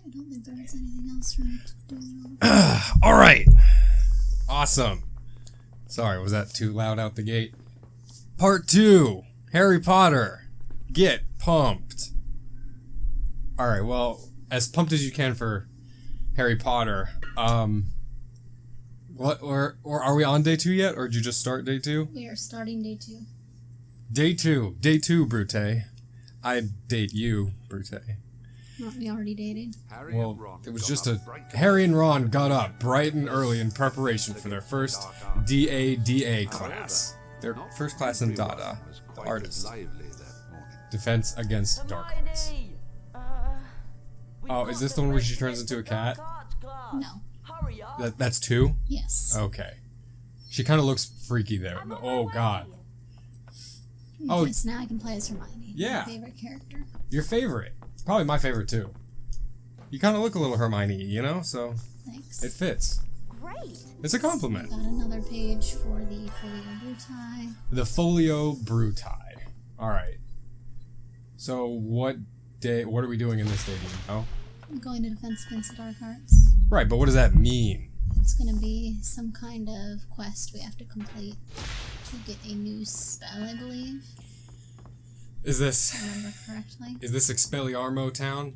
I don't think there was anything else for me to do. Alright. Awesome. Sorry, was that too loud out the gate? Part 2. Harry Potter. Get pumped. Alright, well, as pumped as you can for Harry Potter. What, or are we on day 2 yet? Or did you just start day 2? We are starting day 2. Day 2. Day 2, Brute. I date you, Brute. Aren't we already dating? Well, it was just Harry and Ron got up bright and early in preparation for their first DADA class. Their first class in Dada, the artist. Defense against dark arts. Oh, is this the one where she turns into a cat? No. That's 2? Yes. Okay. She kind of looks freaky there. Oh, God. Oh, yes, now I can play as Hermione. Yeah. My favorite character. Your favorite. Probably my favorite, too. You kind of look a little Hermione, you know? So, thanks. it fits. Great. It's a compliment. So got another page for the Folio Brutai. The Folio Brutai. Alright. So, what are we doing in this day, do you know? I'm going to Defense Against the Dark Arts. Right, but what does that mean? It's going to be some kind of quest we have to complete to get a new spell, I believe. Is this... If I remember correctly. Is this Expelliarmus town?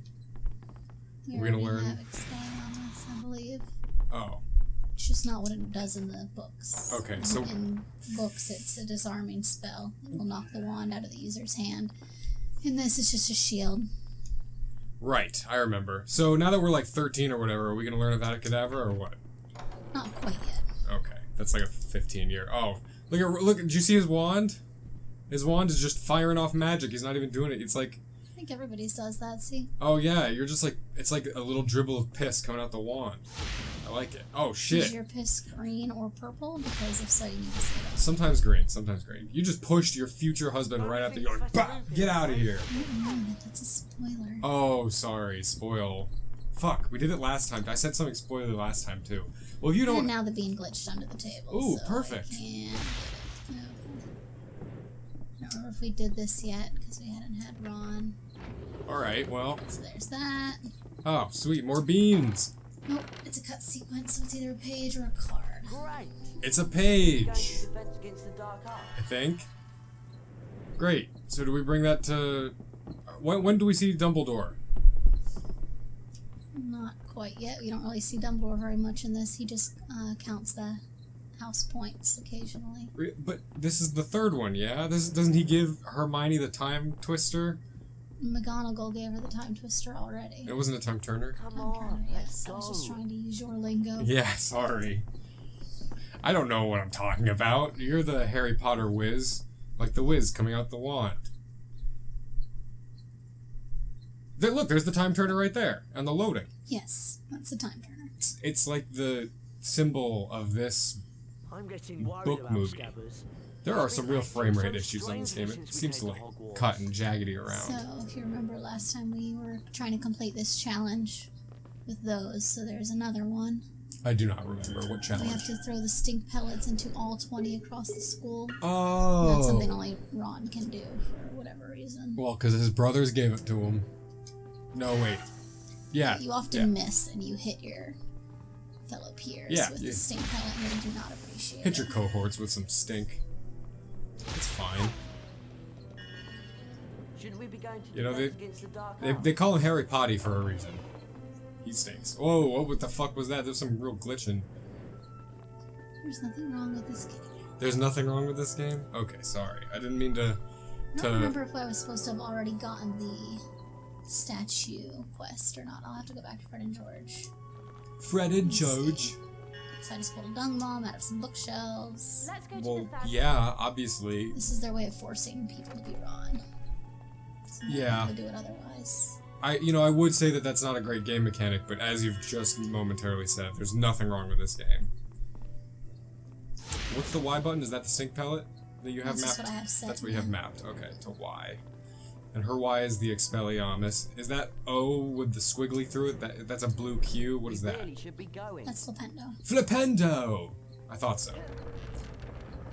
We're gonna learn. Have Expelliarmus, I believe. Oh. It's just not what it does in the books. Okay, so... In books, it's a disarming spell. It will knock the wand out of the user's hand. In this, it's just a shield. Right, I remember. So now that we're like 13 or whatever, are we gonna learn Avada Kedavra or what? Not quite yet. Okay, that's like a 15-year... Oh, look, did you see his wand? His wand is just firing off magic. He's not even doing it. It's like... I think everybody does that, see? Oh yeah, you're just like... It's like a little dribble of piss coming out the wand. I like it. Oh shit. Is your piss green or purple? Because if so, you need to say that. Sometimes green, sometimes green. You just pushed your future husband right out the yard. Bah! Get out of here. I don't know that. That's a spoiler. Oh, sorry. Spoil. Fuck, we did it last time. I said something spoiler last time too. Well, if you don't... And now the bean glitched under the table. Ooh, so perfect. I can't... No. I don't remember if we did this yet, because we hadn't had Ron. Alright, well... So there's that. Oh, sweet, more beans! Nope, it's a cut sequence, so it's either a page or a card. Great. It's a page! Defense against the dark arts. I think. Great. So do we bring that to... When do we see Dumbledore? Not quite yet. We don't really see Dumbledore very much in this. He just counts the house points occasionally. But this is the third one, yeah? Doesn't he give Hermione the time twister? McGonagall gave her the time twister already. It wasn't a time turner? Come Time on, turner, let's yes. I was go. just trying to use your lingo. Yeah, sorry. I don't know what I'm talking about. You're the Harry Potter whiz. Like the whiz coming out the wand. Look, there's the time turner right there. And the loading. Yes, that's the time turner. It's like the symbol of this I'm getting worried book about movie. Scabbers. There are some real frame rate issues on this game. It seems to like cut and jaggedy around. So, if you remember last time we were trying to complete this challenge with those, so there's another one. I do not remember what We challenge. have to throw the stink pellets into all 20 across the school. Oh. That's something only Ron can do for whatever reason. Well, because his brothers gave it to him. No, wait. Yeah. You often miss and you hit your fellow peers with the stink pellet and they do not appreciate Hit it. your cohorts with some stink. It's fine. Should we be going to You know, defense against the dark arts? they call him Harry Potty for a reason. He stinks. Whoa, what the fuck was that? There's some real glitching. There's nothing wrong with this game. There's nothing wrong with this game? Okay, sorry. I didn't mean to... I don't remember if I was supposed to have already gotten the statue quest or not. I'll have to go back to Fred and George. Fred and George. So I just pulled a dung bomb out of some bookshelves. Let's go Well, to the yeah, obviously. This is their way of forcing people to be Ron. So Yeah. They would do it otherwise. I would say that that's not a great game mechanic, but as you've just momentarily said, there's nothing wrong with this game. What's the Y button? Is that the sync pellet that you have That's mapped? just what I have set. That's what you have mapped. Okay, to Y. And her Y is the Expelliarmus. Is that O with the squiggly through it? That's a blue Q? What is We that? really should be going. That's Flipendo. Flipendo! I thought so.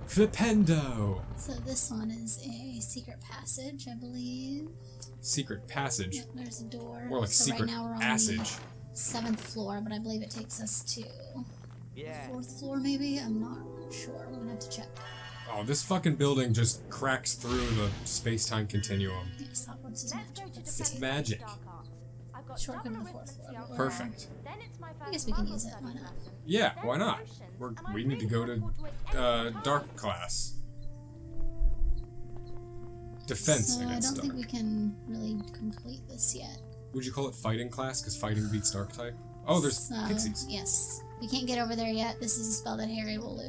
Flipendo! So this one is a secret passage, I believe. Secret passage. Yep, there's a door. More like so secret right now we're on passage. the 7th floor, but I believe it takes us to Yeah. 4th floor maybe? I'm not sure. We're gonna have to check. Oh, this fucking building just cracks through the space-time continuum. Yes, Hogwarts is Let's go magic. to Let's defend see. magic. dark arts. I've got Shortcut double to the 4th floor. arithmetic on Perfect. Then it's my I guess we can use it. Why not? Yeah, why not? We need to go to dark class. Defense So I against don't think dark. we can really complete this yet. Would you call it fighting class? Because fighting beats dark type? Oh, there's So, pixies. yes. We can't get over there yet. This is a spell that Harry will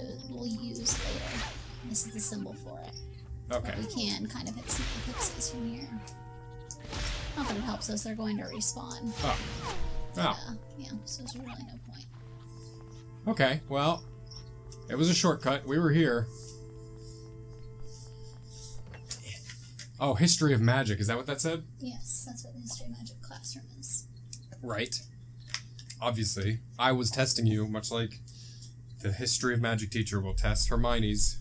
use later. This is the symbol for it. Okay. But we can kind of hit some pixies from here. Not that it helps us, they're going to respawn. Oh. Oh. Yeah, so there's really no point. Okay, well, it was a shortcut. We were here. Oh, history of magic. Is that what that said? Yes, that's what the History of Magic classroom is. Right. Obviously, I was testing you, much like the history of magic teacher will test Hermione's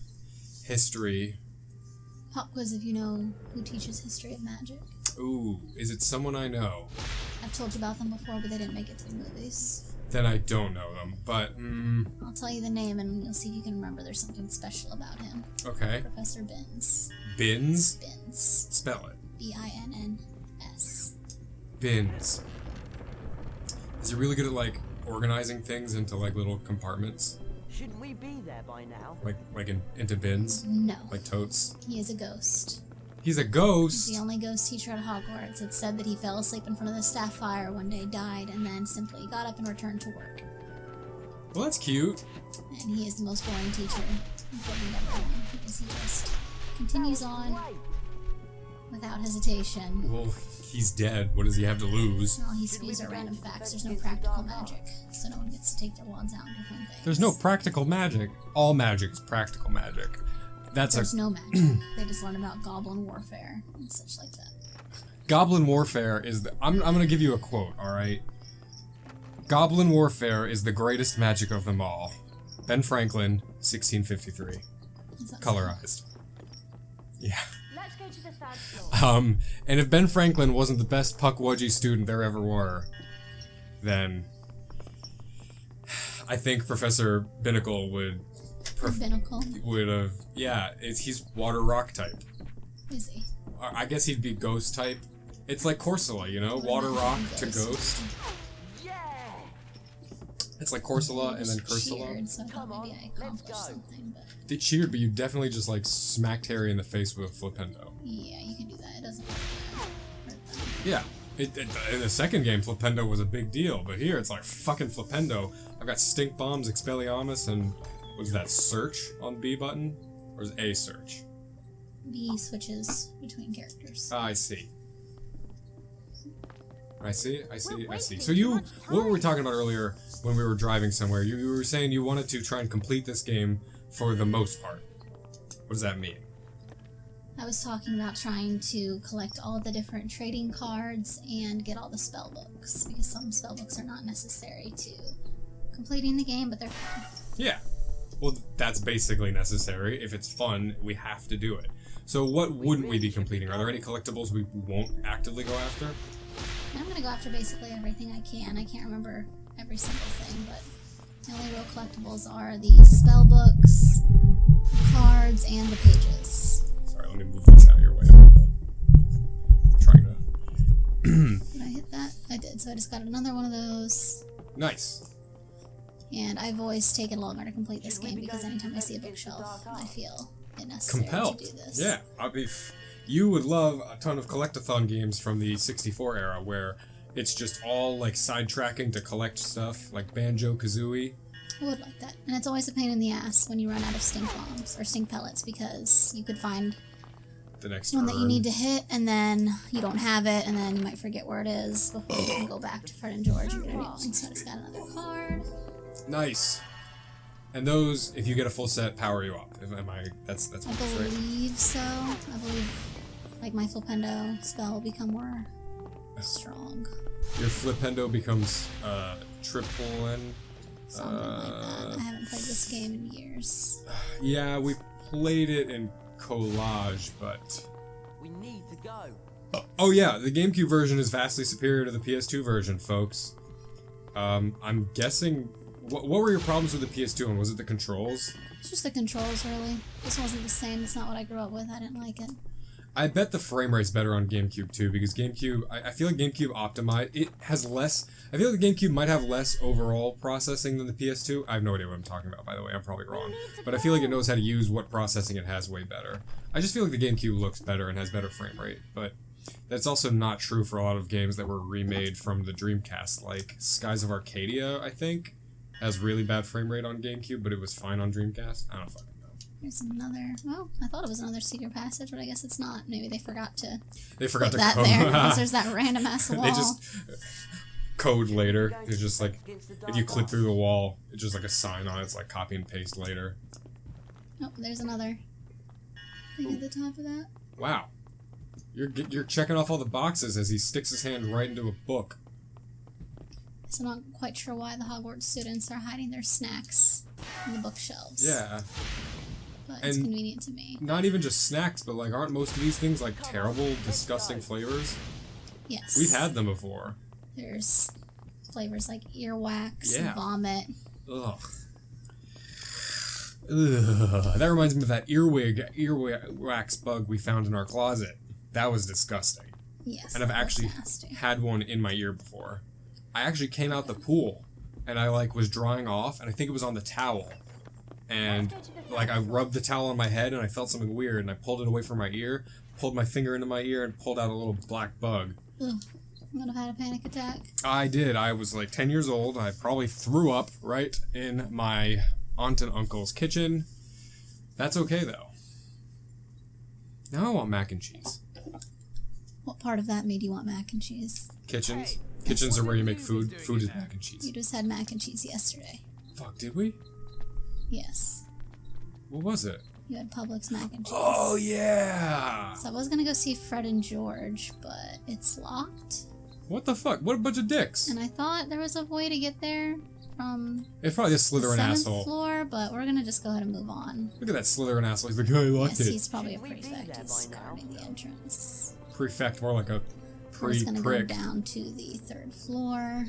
history. Pop quiz if you know who teaches History of Magic. Ooh, is it someone I know? I've told you about them before, but they didn't make it to the movies. Then I don't know them, but, I'll tell you the name and you'll see if you can remember there's something special about him. okay. Professor Binns. Bins? Binns. Spell it. B-I-N-N-S. Bins. Is he really good at, like, organizing things into, like, little compartments? Shouldn't we be there by now? Into bins? No. Like totes? He is a ghost. He's a He's ghost! the only ghost teacher at Hogwarts. It's said that he fell asleep in front of the staff fire one day, died, and then simply got up and returned to work. Well, that's cute. And he is the most boring teacher, according to everyone, because he just continues on Wait, without hesitation. Well, he's dead. What does he have to lose? All he spews are random facts. There's no practical magic, so no one gets to take their wands out and do fun things. There's no practical magic. All magic is practical magic. That's There's a no magic. They just learn about goblin warfare and such like that. goblin warfare is the. I'm gonna give you a quote. All right. Goblin warfare is the greatest magic of them all. Ben Franklin, 1653. What's that Colorized. Yeah. Let's go to the 3rd floor. And if Ben Franklin wasn't the best Puckwudgie student there ever were, then I think Professor Binnacle would Binnacle. have. Yeah, he's water rock type. Is he? I guess he'd be ghost type. It's like Corsola, you know, water rock to ghost. yeah! It's like Corsola and then Just Cursula. cheered, so I Come thought maybe on, I let's accomplished go. something, but They cheered, but you definitely just like smacked Harry in the face with a flipendo. yeah, you can do that. It doesn't really hurt them. Yeah. In the second game, Flipendo was a big deal, but here it's like fucking Flipendo. I've got Stink Bombs, Expelliarmus, and was that search on B button? Or is it A search? B switches between characters. Ah, I see. I see. So what were we talking about earlier when we were driving somewhere? You were saying you wanted to try and complete this game for the most part. What does that mean? I was talking about trying to collect all the different trading cards and get all the spell books, because some spell books are not necessary to completing the game, but they're fun. Yeah. Well, that's basically necessary. If it's fun, we have to do it. So what wouldn't we be completing? Are there any collectibles we won't actively go after? And I'm gonna go after basically everything I can. I can't remember every single thing, but the only real collectibles are the spell books, the cards, and the pages. Sorry, let me move this out of your way. I'm trying to... Did I hit that? I did, so I just got another one of those. Nice. And I've always taken longer to complete this game because anytime I see a bookshelf, I feel it necessary Compelled. to do this. Yeah. You would love a ton of collectathon games from the 64 era where it's just all like sidetracking to collect stuff, like Banjo-Kazooie. I would like that. And it's always a pain in the ass when you run out of stink bombs or stink pellets because you could find The next one that you turn. need to hit and then you don't have it and then you might forget where it is before you can go back to Fred and George and get it going. So I just got another card. Nice. And those, if you get a full set, power you up. That's I right. believe so. I believe Like my flipendo spell will become more strong. Your flipendo becomes triple N. Something like that. I haven't played this game in years. Yeah, we played it in Collage, but... We need to go. Oh yeah, the GameCube version is vastly superior to the PS2 version, folks. I'm guessing... What were your problems with the PS2 one? Was it the controls? It's just the controls, really. This wasn't the same. It's not what I grew up with. I didn't like it. I bet the frame rate's better on GameCube too, because GameCube, I feel like GameCube optimized, it has less, I feel like the GameCube might have less overall processing than the PS2. I have no idea what I'm talking about, by the way, I'm probably wrong. But I feel like it knows how to use what processing it has way better. I just feel like the GameCube looks better and has better frame rate, but that's also not true for a lot of games that were remade from the Dreamcast, like Skies of Arcadia, I think, has really bad frame rate on GameCube, but it was fine on Dreamcast. I don't fucking know. There's another. Well, I thought it was another secret passage, but I guess it's not. Maybe they forgot to. They forgot to that code. there because there's that random ass wall. They just code later. It's just like if you click through the wall, it's just like a sign on it. It's like copy and paste later. Oh, there's another thing at the top of that. Wow, you're checking off all the boxes as he sticks his hand right into a book. So I'm not quite sure why the Hogwarts students are hiding their snacks in the bookshelves. Yeah. But it's convenient to me. Not even just snacks, but like aren't most of these things like terrible, disgusting flavors? Yes. We've had them before. There's flavors like earwax, vomit. Ugh. Ugh. That reminds me of that earwax bug we found in our closet. That was disgusting. Yes. And I've actually nasty. had one in my ear before. I actually came out the pool and I like was drying off and I think it was on the towel. And like I rubbed the towel on my head and I felt something weird and I pulled it away from my ear, pulled my finger into my ear and pulled out a little black bug. Ugh. I'm gonna have had a panic attack. I did. I was like 10 years old. I probably threw up right in my aunt and uncle's kitchen. That's okay though. Now I want mac and cheese. What part of that made you want mac and cheese? Kitchens. Kitchens are where you make food. Food is mac and cheese. You just had mac and cheese yesterday. Fuck, did we? Yes. What was it? You had Publix mac and cheese. Oh, yeah! So I was gonna go see Fred and George, but it's locked. What the fuck? What a bunch of dicks. And I thought there was a way to get there from It's probably a Slytherin the 7th asshole. floor, but we're gonna just go ahead and move on. Look at that Slytherin asshole. He's like, oh, I locked Yes, it. he's probably a Should we be prefect. there He's by now? guarding the entrance. Prefect, more like a We're just gonna go pre-prick. down to the 3rd floor.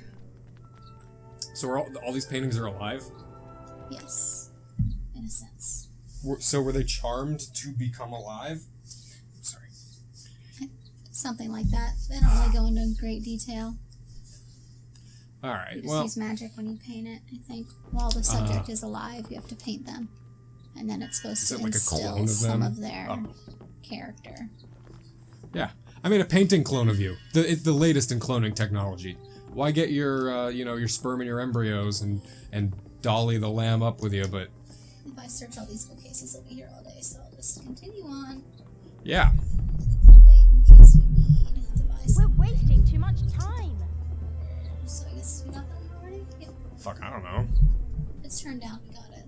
So are all these paintings are alive? Yes, in a sense. So were they charmed to become alive? Sorry. Something like that. They don't really go into great detail. All right. You just Well, use magic when you paint it. I think while the subject is alive, you have to paint them, and then it's supposed Is to it like a clone instill of some them? of their Oh. character. yeah. I mean, a painting clone of you. It's the latest in cloning technology. Why get your, your sperm and your embryos and dolly the lamb up with you? But If I search all these bookcases, I'll be here all day, so I'll just continue on. yeah. I'll wait in case we need to buy We're some. wasting too much time. So I guess we got that one already? Yep. Fuck, I don't know. It's turned down. We got it.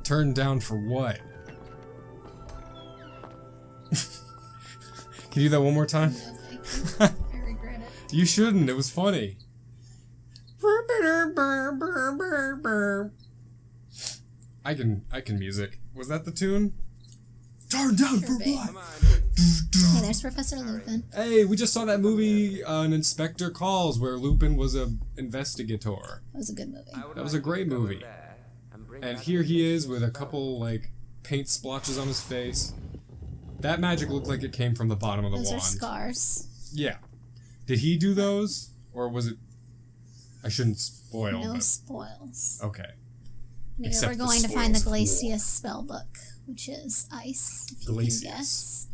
Turned down for what? Can you do that one more time? No, thank you. I regret it. You shouldn't. It was funny. I can music. Was that the tune? Turn down for Sure, babe. what? Hey, there's Professor Lupin. Hey, we just saw that movie, An Inspector Calls, where Lupin was a investigator. That was a good movie. That was a great movie. And here he is with a couple, like, paint splotches on his face. That magic looked like it came from the bottom of the Those wand. are scars. Yeah. Did he do those? Or was it... I shouldn't spoil, No but... spoils. Okay. Here Except we're the going to find the spoils. Glacius spellbook, which is ice, if you Glacius. can guess.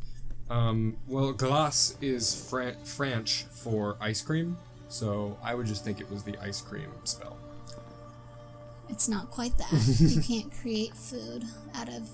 Well, glace is French for ice cream, so I would just think it was the ice cream spell. It's not quite that. You can't create food out of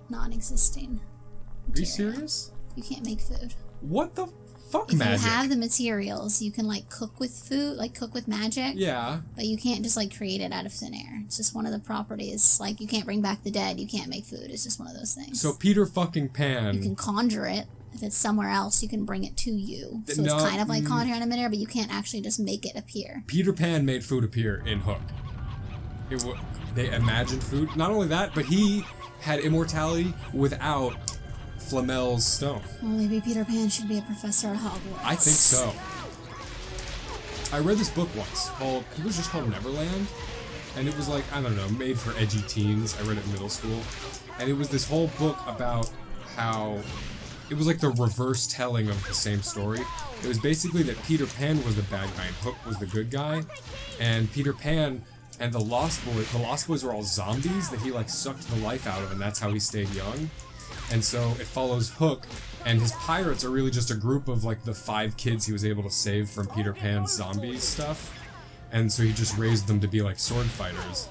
non-existing Are you material. serious? You can't make food. What the fuck, If magic? you have the materials, you can like cook with food, like cook with magic. Yeah. But you can't just like create it out of thin air. It's just one of the properties. Like you can't bring back the dead. You can't make food. It's just one of those things. So Peter fucking Pan... you can conjure it. if it's somewhere else, you can bring it to you. So it's kind of like conjuring in midair, but you can't actually just make it appear. Peter Pan made food appear in Hook. They imagined food. Not only that, but he had immortality without Flamel's stone. Well, maybe Peter Pan should be a professor at Hogwarts. I think so. I read this book once called, I think it was just called Neverland. And it was like, I don't know, made for edgy teens. I read it in middle school. And it was this whole book about how it was like the reverse telling of the same story. It was basically that Peter Pan was the bad guy and Hook was the good guy. And Peter Pan and the Lost Boys were all zombies that he like sucked the life out of, and that's how he stayed young. And so it follows Hook, and his pirates are really just a group of like the 5 kids he was able to save from Peter Pan's zombie stuff. And so he just raised them to be like sword fighters.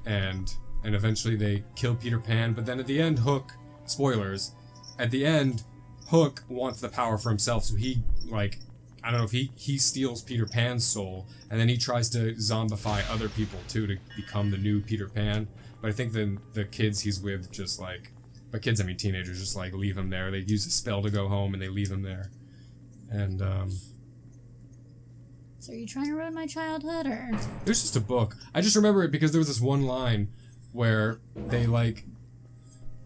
And eventually they kill Peter Pan, but then at the end, Hook, spoilers, at the end, Hook wants the power for himself, so he, like, I don't know if he steals Peter Pan's soul, and then he tries to zombify other people too to become the new Peter Pan. But I think then the kids he's with just like, by kids I mean teenagers, just like leave him there. They use a spell to go home and they leave him there. And So are you trying to ruin my childhood, or? It was just a book. I just remember it because there was this one line where they like,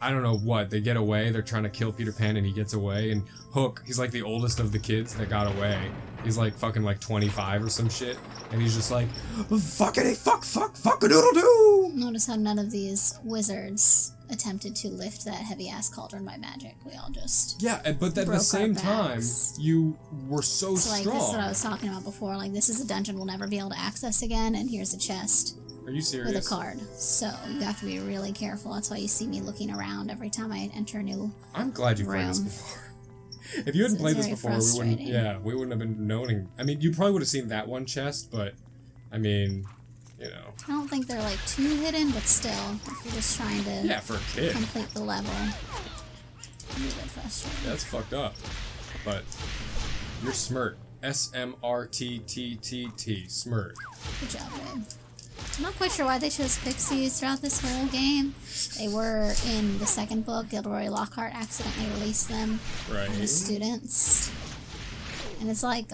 I don't know what, they get away, they're trying to kill Peter Pan and he gets away, and Hook, he's like the oldest of the kids that got away. He's like fucking like 25 or some shit, and he's just like, fuckity fuck a doodle doo. Notice how none of these wizards attempted to lift that heavy ass cauldron by magic. We all just but at the same time, you were so strong. Like, this is what I was talking about before. Like, this is a dungeon we'll never be able to access again, and here's a chest. Are you serious? With a card. So you have to be really careful. That's why you see me looking around every time I enter a new I'm glad you played this before. If you hadn't played this before, we wouldn't have been knowing. I mean, you probably would have seen that one chest, but I mean, you know. I don't think they're like too hidden, but still, if you're just trying to for a kid. complete the level, I'm a bit frustrated. That's fucked up. But you're Smirt. SMRTTTT. Smirt. Good job, babe. I'm not quite sure why they chose pixies throughout this whole game. They were in the second book. Gilderoy Lockhart accidentally released them as students. And it's like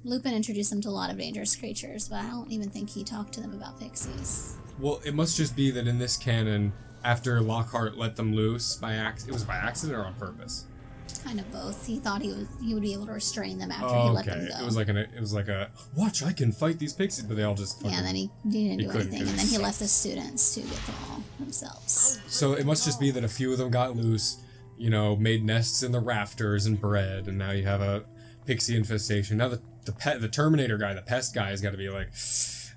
Lupin introduced them to a lot of dangerous creatures, but I don't even think he talked to them about pixies. Well, it must just be that in this canon, after Lockhart let them loose by accident, it was by accident or on purpose? Kind of both. He thought he would be able to restrain them after he let them go. It was like a watch, I can fight these pixies, but they all just fucking, and then he didn't do anything, and then he left the students to get them all themselves. So it must just be that a few of them got loose, you know, made nests in the rafters and bred, and now you have a pixie infestation. Now the Terminator guy, the pest guy, has got to be like,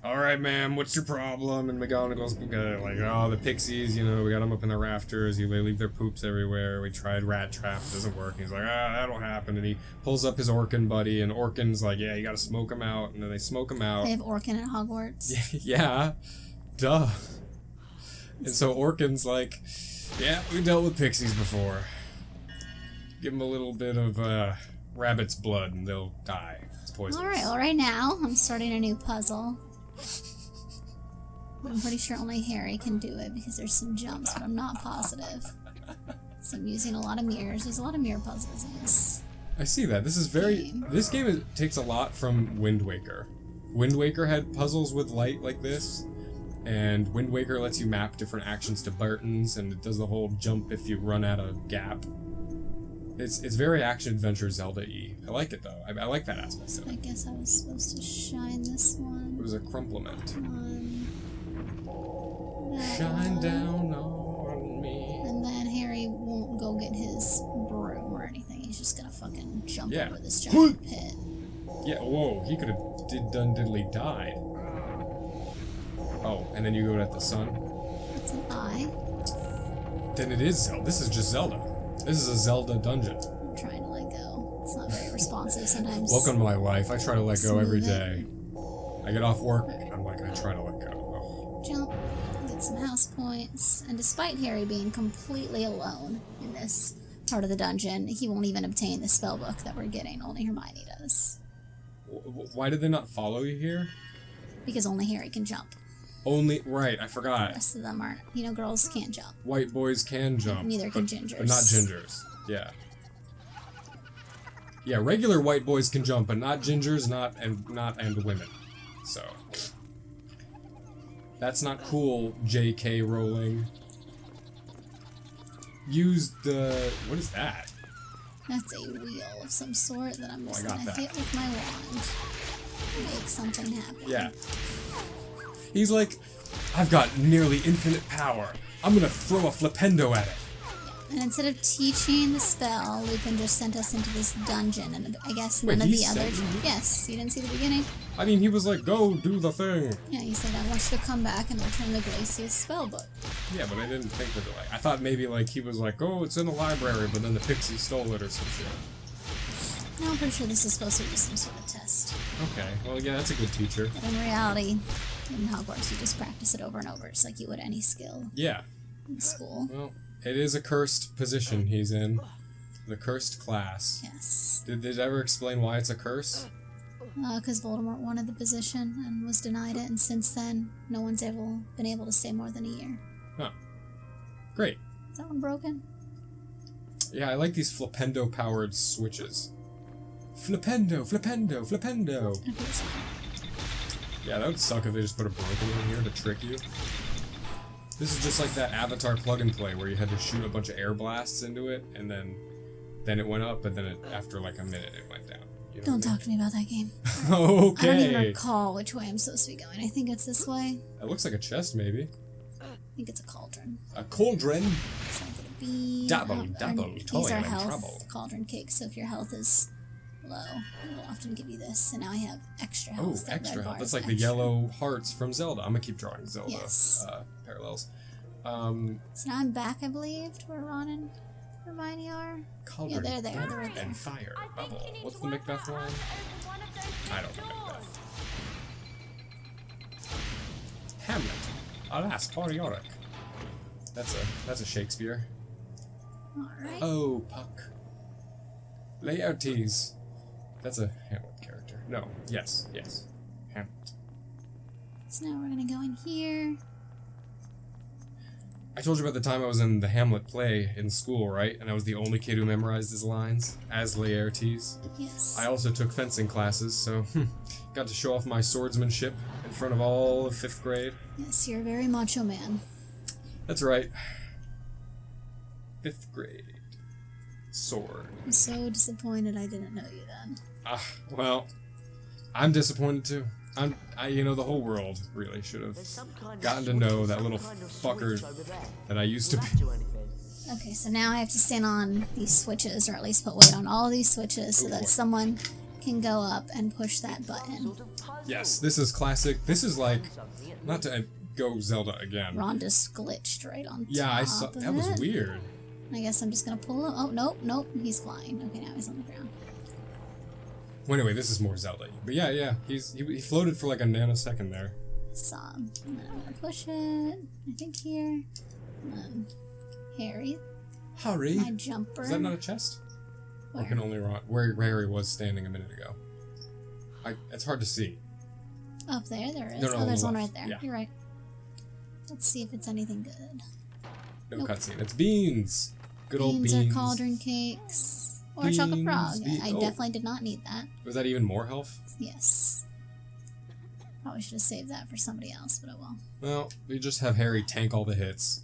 all right, ma'am, what's your problem? And McGonagall's like, oh, the pixies, you know, we got them up in the rafters. They leave their poops everywhere. We tried rat trap, it doesn't work. He's like, that'll happen. And he pulls up his Orkin buddy, and Orkin's like, yeah, you gotta smoke him out. And then they smoke him out. They have Orkin at Hogwarts. Yeah, duh. And so Orkin's like, yeah, we dealt with pixies before. Give them a little bit of rabbit's blood, and they'll die. It's poisonous. Alright, well, right now, I'm starting a new puzzle. I'm pretty sure only Harry can do it because there's some jumps, but I'm not positive. So I'm using a lot of mirrors. There's a lot of mirror puzzles in this. I see that. This game takes a lot from Wind Waker. Wind Waker had puzzles with light like this, and Wind Waker lets you map different actions to buttons, and it does the whole jump if you run out of gap. It's very action-adventure Zelda-y. I like it, though. I like that aspect of it. I guess I was supposed to shine this one. It was a crumplement. Shine down on me. And then Harry won't go get his broom or anything. He's just gonna fucking jump over this giant pit. Yeah, whoa. He could have done diddly died. Oh, and then you go at the sun. That's an eye. Then it is Zelda. This is just Zelda. This is a Zelda dungeon. I'm trying to let go. It's not very responsive sometimes. Welcome to my life. I try to let go every day. I get off work, I'm like, I try to let go. Oh. Jump, get some house points, and despite Harry being completely alone in this part of the dungeon, he won't even obtain the spell book that we're getting. Only Hermione does. Why did they not follow you here? Because only Harry can jump. Right, I forgot. The rest of them aren't. You know, girls can't jump. White boys can jump. Neither can gingers. But not gingers. Yeah. Yeah, regular white boys can jump, but not gingers, not and women. So that's not cool, J.K. Rowling. Use the... What is that? That's a wheel of some sort that I'm just gonna that. hit with my wand. Make something happen. Yeah. He's like, I've got nearly infinite power. I'm gonna throw a flipendo at it. And instead of teaching the spell, Lupin just sent us into this dungeon, and I guess none Wait, of he the other... sent you? Yes, you didn't see the beginning? I mean, he was like, go do the thing. Yeah, he said, I want you to come back and return the Glacius spellbook. Yeah, but I didn't think that, like, I thought maybe, like, he was like, oh, it's in the library, but then the pixie stole it or some shit. No, I'm pretty sure this is supposed to be some sort of test. Okay, well, yeah, that's a good teacher. But in reality, in Hogwarts, you just practice it over and over, just like you would any skill Yeah. in school. Well, it is a cursed position he's in. The cursed class. Yes. Did they ever explain why it's a curse? Because Voldemort wanted the position and was denied it, and since then, no one's been able to stay more than a year. Huh. Great. Is that one broken? Yeah, I like these flipendo-powered switches. Flipendo, flipendo, flipendo. Okay, so Yeah, that would suck if they just put a broken one in here to trick you. This is just like that Avatar plug-and-play where you had to shoot a bunch of air blasts into it, and then it went up, and then after like a minute it went down. You know don't what I mean? talk to me about that game. Okay. I don't even recall which way I'm supposed to be going. I think it's this way. That looks like a chest, maybe. I think it's a cauldron. A cauldron. It's not gonna be... Double, these toil are and health trouble. cauldron cakes, so if your health is low, it will often give you this. And now I have extra Oh, health. That extra red health. bar That's is like the extra. yellow hearts from Zelda. I'm gonna keep drawing Zelda Yes. parallels. So now I'm back, I believe, to where Ron and Hermione are. Cauldron, Yeah, they're burn, right there. and fire, I think bubble. you need What's to the work Macbeth out line? how to open one of those I don't know doors. Macbeth. Hamlet. Alas, poor Yorick. That's a Shakespeare. Alright. Oh, Puck. Laertes. That's a Hamlet character. No. Yes. Hamlet. So now we're gonna go in here. I told you about the time I was in the Hamlet play in school, right? And I was the only kid who memorized his lines as Laertes. Yes. I also took fencing classes, so got to show off my swordsmanship in front of all of 5th grade. Yes, you're a very macho man. That's right. 5th grade. Sword. I'm so disappointed I didn't know you then. Well, I'm disappointed too. The whole world really should have There's some kind of gotten to switch, know that some little kind of fucker switch over there. that I used to Will be. that do anything? Okay, so now I have to stand on these switches, or at least put weight on all these switches, so Oh, that boy. someone can go up and push that button. Sort of puzzle. Yes, this is classic. This is like, Something at not to go Zelda again. Ron just glitched right on Yeah, I top saw. of That was it. weird. I guess I'm just gonna pull him. Oh, nope, he's flying. Okay, now he's on the ground. Well, anyway, this is more Zelda. But yeah, he floated for like a nanosecond there. So, and then I'm gonna push it, I think here. And then Harry, Hurry! my jumper. Is that not a chest? Or Where? can only Ron, where Harry was standing a minute ago? It's hard to see. Up there is. No, Oh, on there's the one left. right there. Yeah. You're right. Let's see if it's anything good. No Nope. cutscene. It's beans. Good old beans. Beans are cauldron cakes. Or a chocolate frog. Beans, I oh. definitely did not need that. Was that even more health? Yes. Probably should have saved that for somebody else, but oh well. Well, we just have Harry tank all the hits.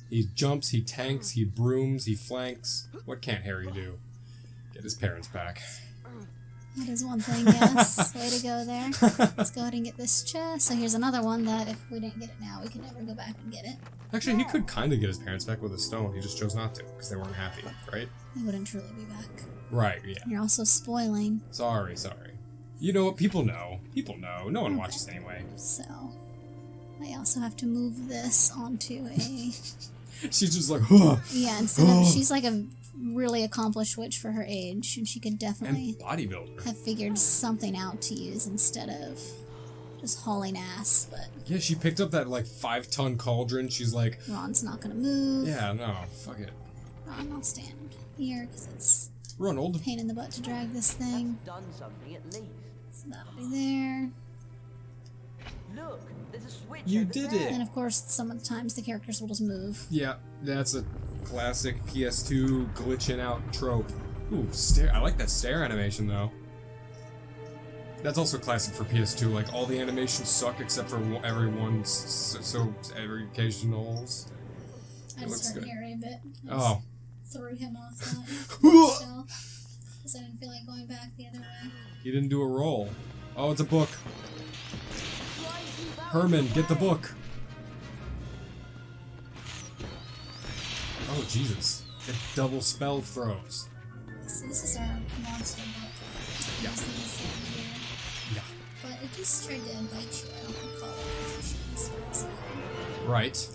He jumps, he tanks, he brooms, he flanks. What can't Harry do? Get his parents back. That is one thing, yes. Way to go there. Let's go ahead and get this chest. So here's another one that if we didn't get it now, we can never go back and get it. Actually, he could kind of get his parents back with a stone. He just chose not to because they weren't happy, right? They wouldn't truly be back. Right, yeah. You're also spoiling, Sorry. You know what? People know. No one watches anyway. so I also have to move this onto a... She's just like, huh. Yeah, instead of... She's like a really accomplished witch for her age, and she could And definitely bodybuilder. have figured something out to use instead of just hauling ass, but Yeah, she picked up that like 5-ton cauldron. She's like, Ron's not gonna move. yeah, no, fuck it. Ron, I'll stand here because it's Ronald. a pain in the butt to drag this thing. Done something at least. So that'll be there. Look, there's a switch. You over did there. it. And of course, some of the times the characters will just move. Yeah, that's a classic PS2 glitching out trope. Ooh, stare. I like that stare animation though. That's also classic for PS2. Like all the animations suck except for everyone's every occasionals. I It looks just hurt good. Harry a bit. I Oh. just threw him off that shelf because I didn't feel like going back the other way. He didn't do a roll. Oh, it's a book. Herman, get the book. Oh, Jesus. It double spell throws. So this is our monster book. Yeah. This thing is in here. Yeah. But it just tried to bite you. I don't recall it. Right.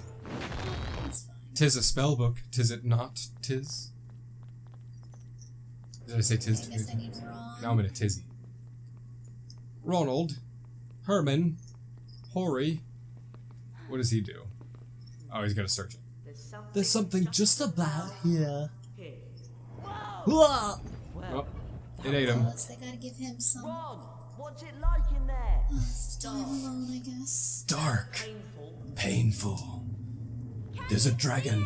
That's fine. Tis a spell book. Tis it not? Tis? Did I say tis? I guess I need Ron. Now I'm in a tizzy. Ronald. Herman. Hori. What does he do? Oh, he's gonna search it. There's something just about here. here. Whoa! Oh, it ate him. They gotta give him some. Ron, what's it like in there? Time alone, I guess. Dark. Painful. Painful. There's a dragon.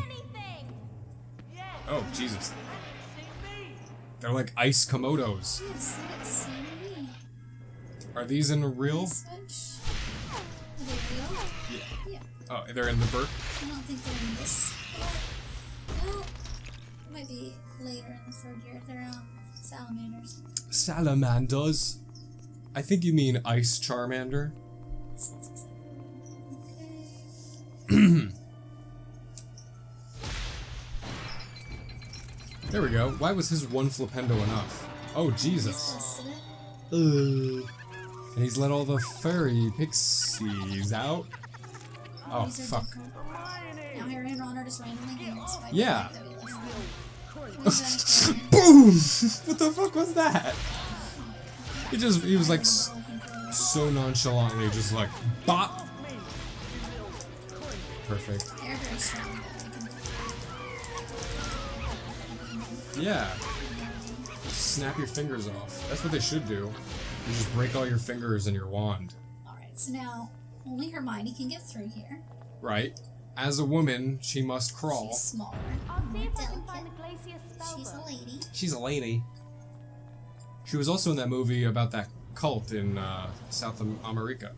Yeah. Oh, Jesus. See me. They're like ice Komodos. Yes, let's see me. Are these in a real? Switch. Are they real? Yeah. Yeah. Oh, they're in the Burke? I don't think they're in this. Well, it might be later in the third year. They're salamanders. Salamanders. I think you mean Ice Charmander. Okay. There we go. Why was his one flipendo enough? Oh, Jesus. Tested it. And he's let all the furry pixies out. Oh, These are fuck. different. Now Harry and Ron are just randomly here. Despite Yeah. the fact that we left them. Boom! What the fuck was that? He was like so nonchalantly just like, bop! Perfect. They're very strong. Yeah. Snap your fingers off. That's what they should do. You just break all your fingers and your wand. Alright, so now only Hermione can get through here. Right? As a woman, she must crawl. She's smaller. I'll see more if I can find delicate. the glacier spell She's a book. lady. She's a lady. She was also in that movie about that cult in South America.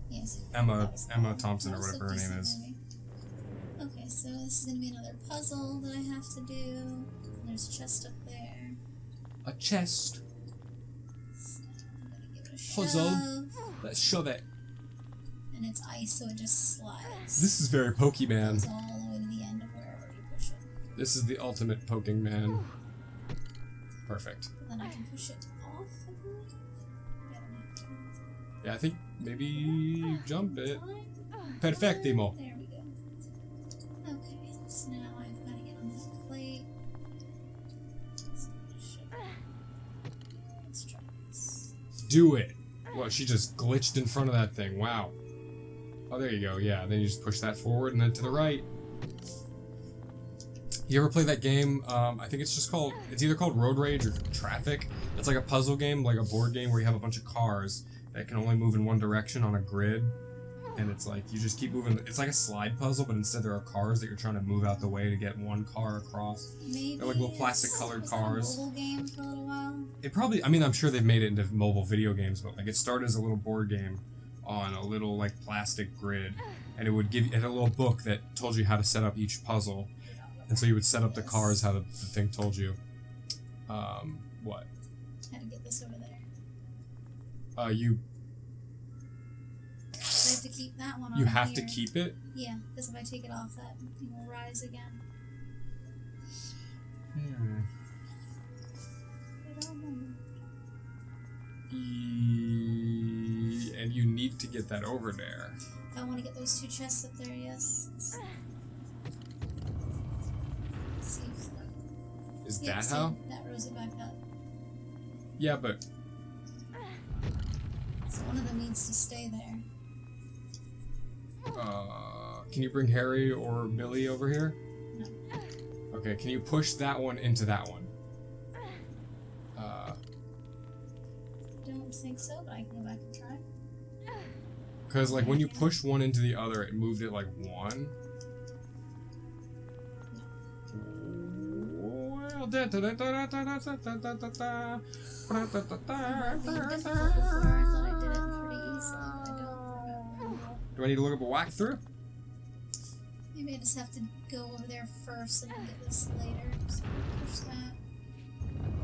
Yes. Emma that was cool. Thompson or That was whatever a her name decent is. movie. Okay, so this is gonna be another puzzle that I have to do. There's a chest up there. A chest. So I'm gonna give it a Puzzle. shove. Let's shove it. And it's ice, so it just slides. This is very Pokemon. Goes all the way to the end of wherever you push it. This is the ultimate poking man. Perfect. And then I can push it off, I believe. I don't have to. Yeah, I think maybe you jump it. Time. Perfectimo. There we go. Okay, so now I've got to get on that plate. So let's try this. Do it. Well, she just glitched in front of that thing. Wow. Oh, there you go. Yeah, then you just push that forward and then to the right. You ever play that game? I think it's just called, it's either called Road Rage or Traffic. It's like a puzzle game, like a board game where you have a bunch of cars that can only move in one direction on a grid. And it's like, you just keep moving. It's like a slide puzzle, but instead there are cars that you're trying to move out the way to get one car across. Maybe They're like little plastic colored was that a cars. mobile game for a little while. It probably, I mean, I'm sure they've made it into mobile video games, but like it started as a little board game on a little like plastic grid, and it would give you, it had a little book that told you how to set up each puzzle, and so you would set up the cars how the thing told you. What? How to get this over there. You So I have to keep that one on you have to here. keep it. Yeah, because if I take it off, that thing will rise again. I don't know. And you need to get that over there. If I want to get those two chests up there, yes. Let's see if Is Yep, that see, how? that rose it back up. Yeah, but So one of them needs to stay there. can you bring Harry or Billy over here? No. Okay, can you push that one into that one? Don't think so, but I can go back and try. Because, like, when you push one into the other, it moved it, like, one. Well, It'd be difficult before. I thought I did it pretty easily, but I don't remember. Do I need to look up a walkthrough? Maybe I just have to go over there first and then get this later. So push that.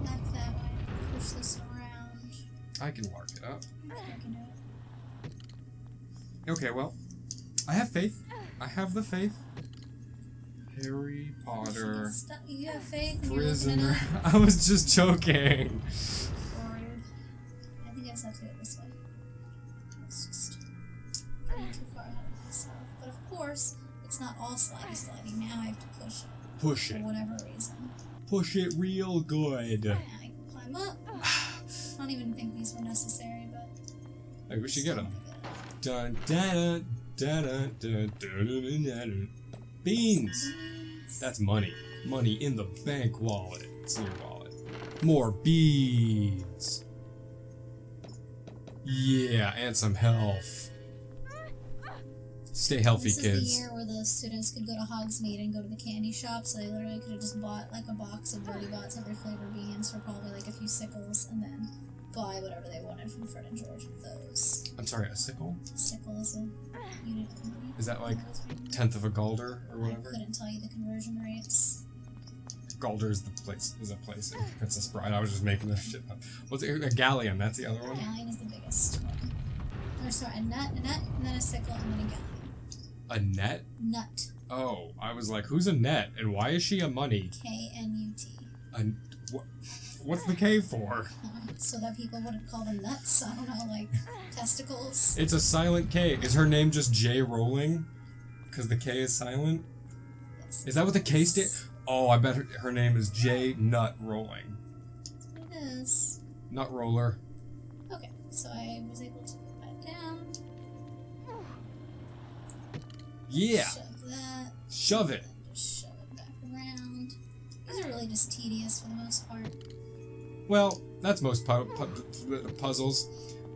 Back that way. Push this around. I can mark it up. I think I can do it. Okay, well, I have faith. I have the faith. Harry Potter. You have faith and you're looking Prisoner. it up. I was just joking. Forward. I think I just have to go this way. It's just getting too far ahead of myself. But of course, it's not all sliding. Now I have to push it. Push For it. whatever reason. Push it real good. Now I can climb up. I don't even think these were necessary, but... Hey, we should get them. Dun dun dun dun dun dun dun dun. Beans. That's money. Money in the bank wallet. It's in your wallet. More beans. Yeah, and some health. Stay healthy, This is kids. the year where the students could go to Hogsmeade and go to the candy shop, so they literally could have just bought like a box of Birdie Bots of their flavor beans for probably like a few sickles, and then buy whatever they wanted from Fred and George with those. I'm sorry, a sickle? Sickle is a unit of money. Is that like Those beans. tenth of a Galder or I whatever? couldn't tell you the conversion rates. Galder is a place in Princess Bride. I was just making this shit up. What's it? A galleon, that's the other one? Galleon is the biggest one. Or sorry, a nut, and then a sickle, and then a galleon. A net? Nut. Oh, I was like, who's a net? And why is she a money? K-N-U-T. What's the K for? So that people wouldn't call them nuts. I don't know, like testicles. It's a silent K. Is her name just J Rowling? Because the K is silent? Yes. Is that what the K stands? Oh, I bet her name is J Nut Rolling. It is. Nut Roller. Okay, so I was able to put that down. Yeah! Shove that. Shove it! Just shove it back around. These are really just tedious for the most part. Well, that's most puzzles.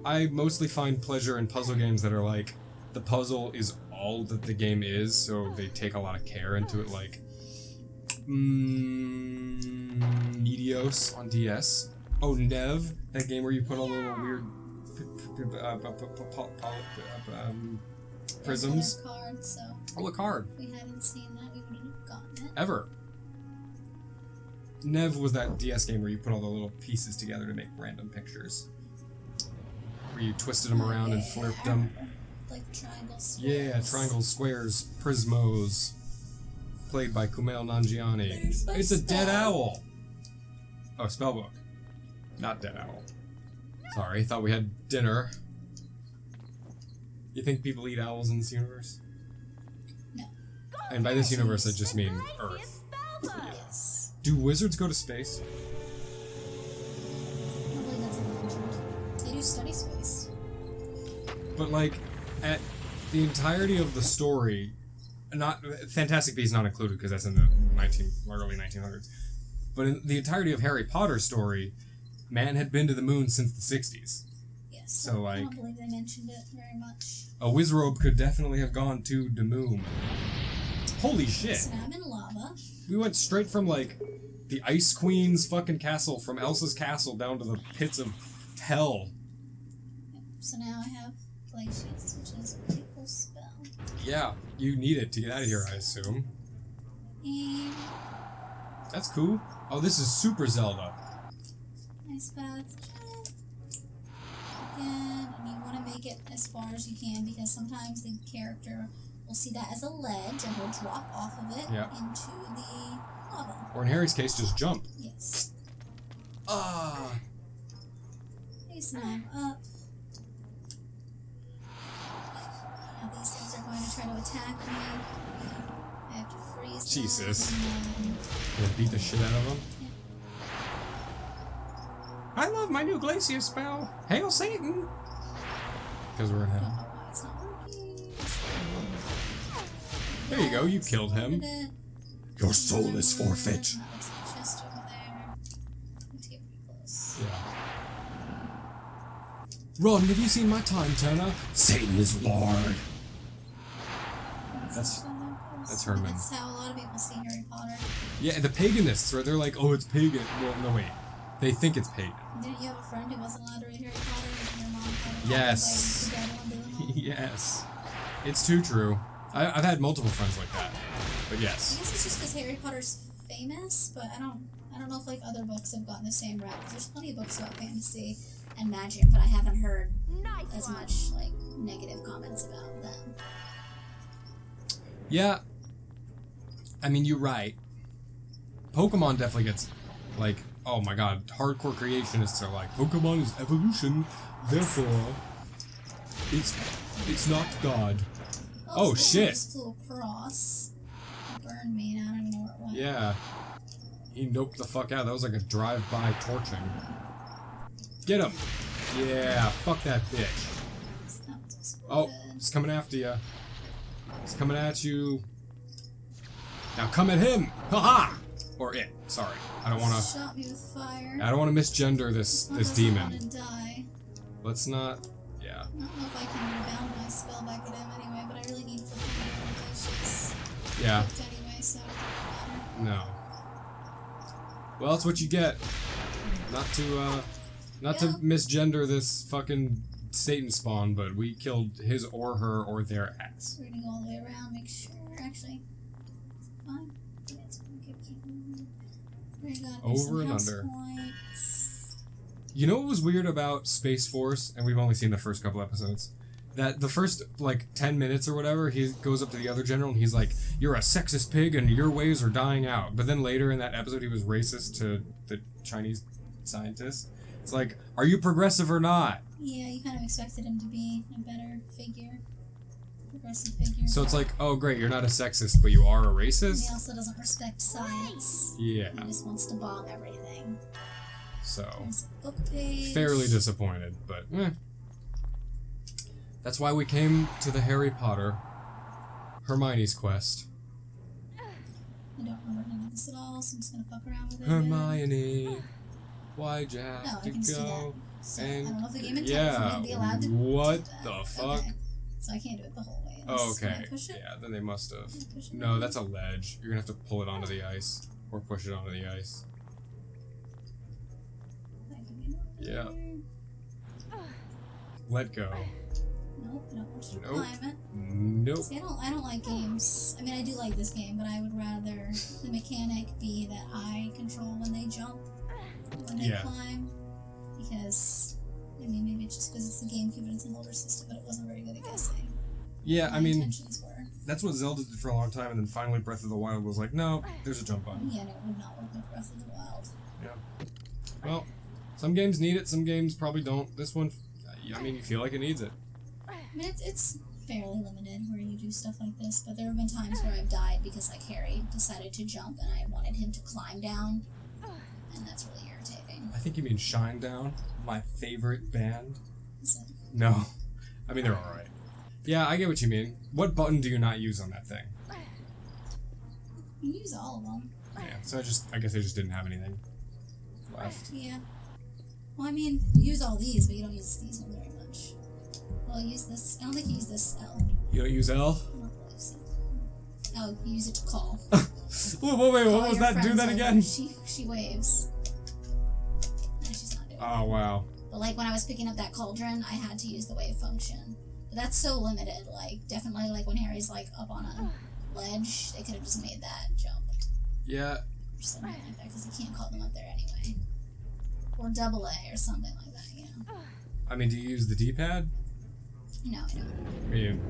I mostly find pleasure in puzzle games that are like, the puzzle is all that the game is, so they take a lot of care into it, like Medios on DS. Oh, Nev, that game where you put all the little weird prisms. Card, so Oh, a card. if we hadn't seen that, we wouldn't have gotten it. Ever. Nev was that DS game where you put all the little pieces together to make random pictures. Where you twisted them around and flipped them. Like triangles. Yeah, triangles, squares, prismos. Played by Kumail Nanjiani. There's my It's a dead spell. owl. Oh, spellbook. Not dead owl. Sorry, thought we had dinner. You think people eat owls in this universe? No. And by this universe, I just mean Earth. Yes. Do wizards go to space? Probably that's mentioned. They do study space. But like, at the entirety of the story, not Fantastic Beasts not included because that's in the early 1900s. But in the entirety of Harry Potter's story, man had been to the moon since the 60s. Yes. So, I like- don't believe they mentioned it very much. A wizrobe could definitely have gone to the moon. Holy shit! So now I'm in lava. We went straight from like the Ice Queen's fucking castle, from Elsa's castle down to the pits of hell. So now I have glaciers, which is a pretty cool spell. Yeah, you need it to get out of here, I assume. And That's cool. Oh, this is Super Zelda. nice path. Again, and you want to make it as far as you can because sometimes the character will see that as a ledge and will drop off of it Yeah. into the lava. Or in Harry's case, just jump. Yes. Ah. Nice, now I'm up. Now these things are going to try to attack me. I have to freeze them, Jesus. and then Gonna beat the shit out of him. I love my new Glacier spell. Hail Satan! Because we're in I don't hell. know why it's not working. There you go, you killed him. Your soul is forfeit. That looks like a chest over there. Let's get pretty close. Yeah. Ron, have you seen my time turner? Satan is Lord. That's That's Herman. That's how a lot of people see Harry Potter. Yeah, the paganists, right? They're like, oh, it's pagan. Well, no, wait. They think it's pagan. Didn't you have a friend who wasn't allowed to read Harry Potter and your mom told Yes. Yes. It's too true. I've had multiple friends like that. But I yes. guess it's just because Harry Potter's famous, but I don't know if like other books have gotten the same rap. 'Cause there's plenty of books about fantasy and magic, but I haven't heard Nice as one. much like negative comments about them. Yeah. I mean, you're right. Pokemon definitely gets, like, oh my god, hardcore creationists are like, Pokemon is evolution, therefore, it's not God. Oh, so shit. Just flew across. It burned me, and I don't even know where it went. Yeah. He noped the fuck out. That was like a drive-by torching. Get him! Yeah, fuck that bitch. That was exploded. Oh, it's coming after you. It's coming at you. Now come at him! Haha! Or it. Sorry. I don't wanna Shot me with fire. I don't wanna misgender this One this doesn't demon. wanna die. Let's not yeah. I don't know if I can rebound my spell back at him anyway, but I really need flipping because she's Yeah. flipped anyway, so it doesn't matter. No. Well, it's what you get. Not to misgender this fucking Satan spawn, but we killed his or her or their ass. We're gonna go all the way around, make sure. Actually, it's fine. Yeah, it's fine. Keep moving. We got Over some and house under. points. You know what was weird about Space Force, and we've only seen the first couple episodes? That the first, like, 10 minutes or whatever, he goes up to the other general and he's like, you're a sexist pig and your ways are dying out. But then later in that episode, he was racist to the Chinese scientist. It's like, are you progressive or not? Yeah, you kind of expected him to be a better figure. Progressive figure. So it's like, oh great, you're not a sexist, but you are a He racist? also doesn't respect science. Yeah, He just wants to bomb everything. so, There's a book page. fairly disappointed, but That's why we came to the Harry Potter Hermione's quest. I don't remember any of this at all, so I'm just gonna fuck around with it. Hermione, why'd you No, have I to can just do that. go? So, I And don't know if the game intends for yeah, me to be allowed to what do that. the fuck? Okay. So I can't do it the whole way. Oh, Unless- can I okay. push it? Yeah, then they must have. Can I push it? No, that's a ledge. You're gonna have to pull it onto the ice. Or push it onto the ice. I can get over Yeah. there. Let go. Nope, I don't want you to Nope. climb it. Nope. See, I don't like games. I mean, I do like this game, but I would rather the mechanic be that I control when they jump, when they Yeah. climb, because I mean, maybe it's just because it's the GameCube and it's an older system, but it wasn't very good at guessing. Yeah, My I mean, intentions were. that's what Zelda did for a long time, and then finally Breath of the Wild was like, no, there's a jump button. Yeah, no, it would not work with Breath of the Wild. Yeah. Well, some games need it, some games probably don't. This one, I mean, you feel like it needs it. I mean, it's fairly limited where you do stuff like this, but there have been times where I've died because, like, Harry decided to jump and I wanted him to climb down, and that's really irritating. I think you mean Shinedown, my favorite band. So, No. I mean, they're alright. Yeah, I get what you mean. What button do you not use on that thing? you can use all of them. Yeah, so I guess I just didn't have anything left. Yeah. Well, I mean, you use all these, but you don't use these ones very much. Well, use this. I don't think you use this L. You don't use L? I don't believe so. Oh, you use it to call. Wait, Call what was your that? Do friends that over. again? She waves. No, she's not doing it. Oh, wow. But like when I was picking up that cauldron, I had to use the wave function. But that's so limited. Like definitely, like when Harry's like up on a ledge, they could have just made that jump Yeah, or something like that because you can't call them up there anyway. Or double A or something like that. You know. I mean, do you use the D-pad? No, I don't. I mean,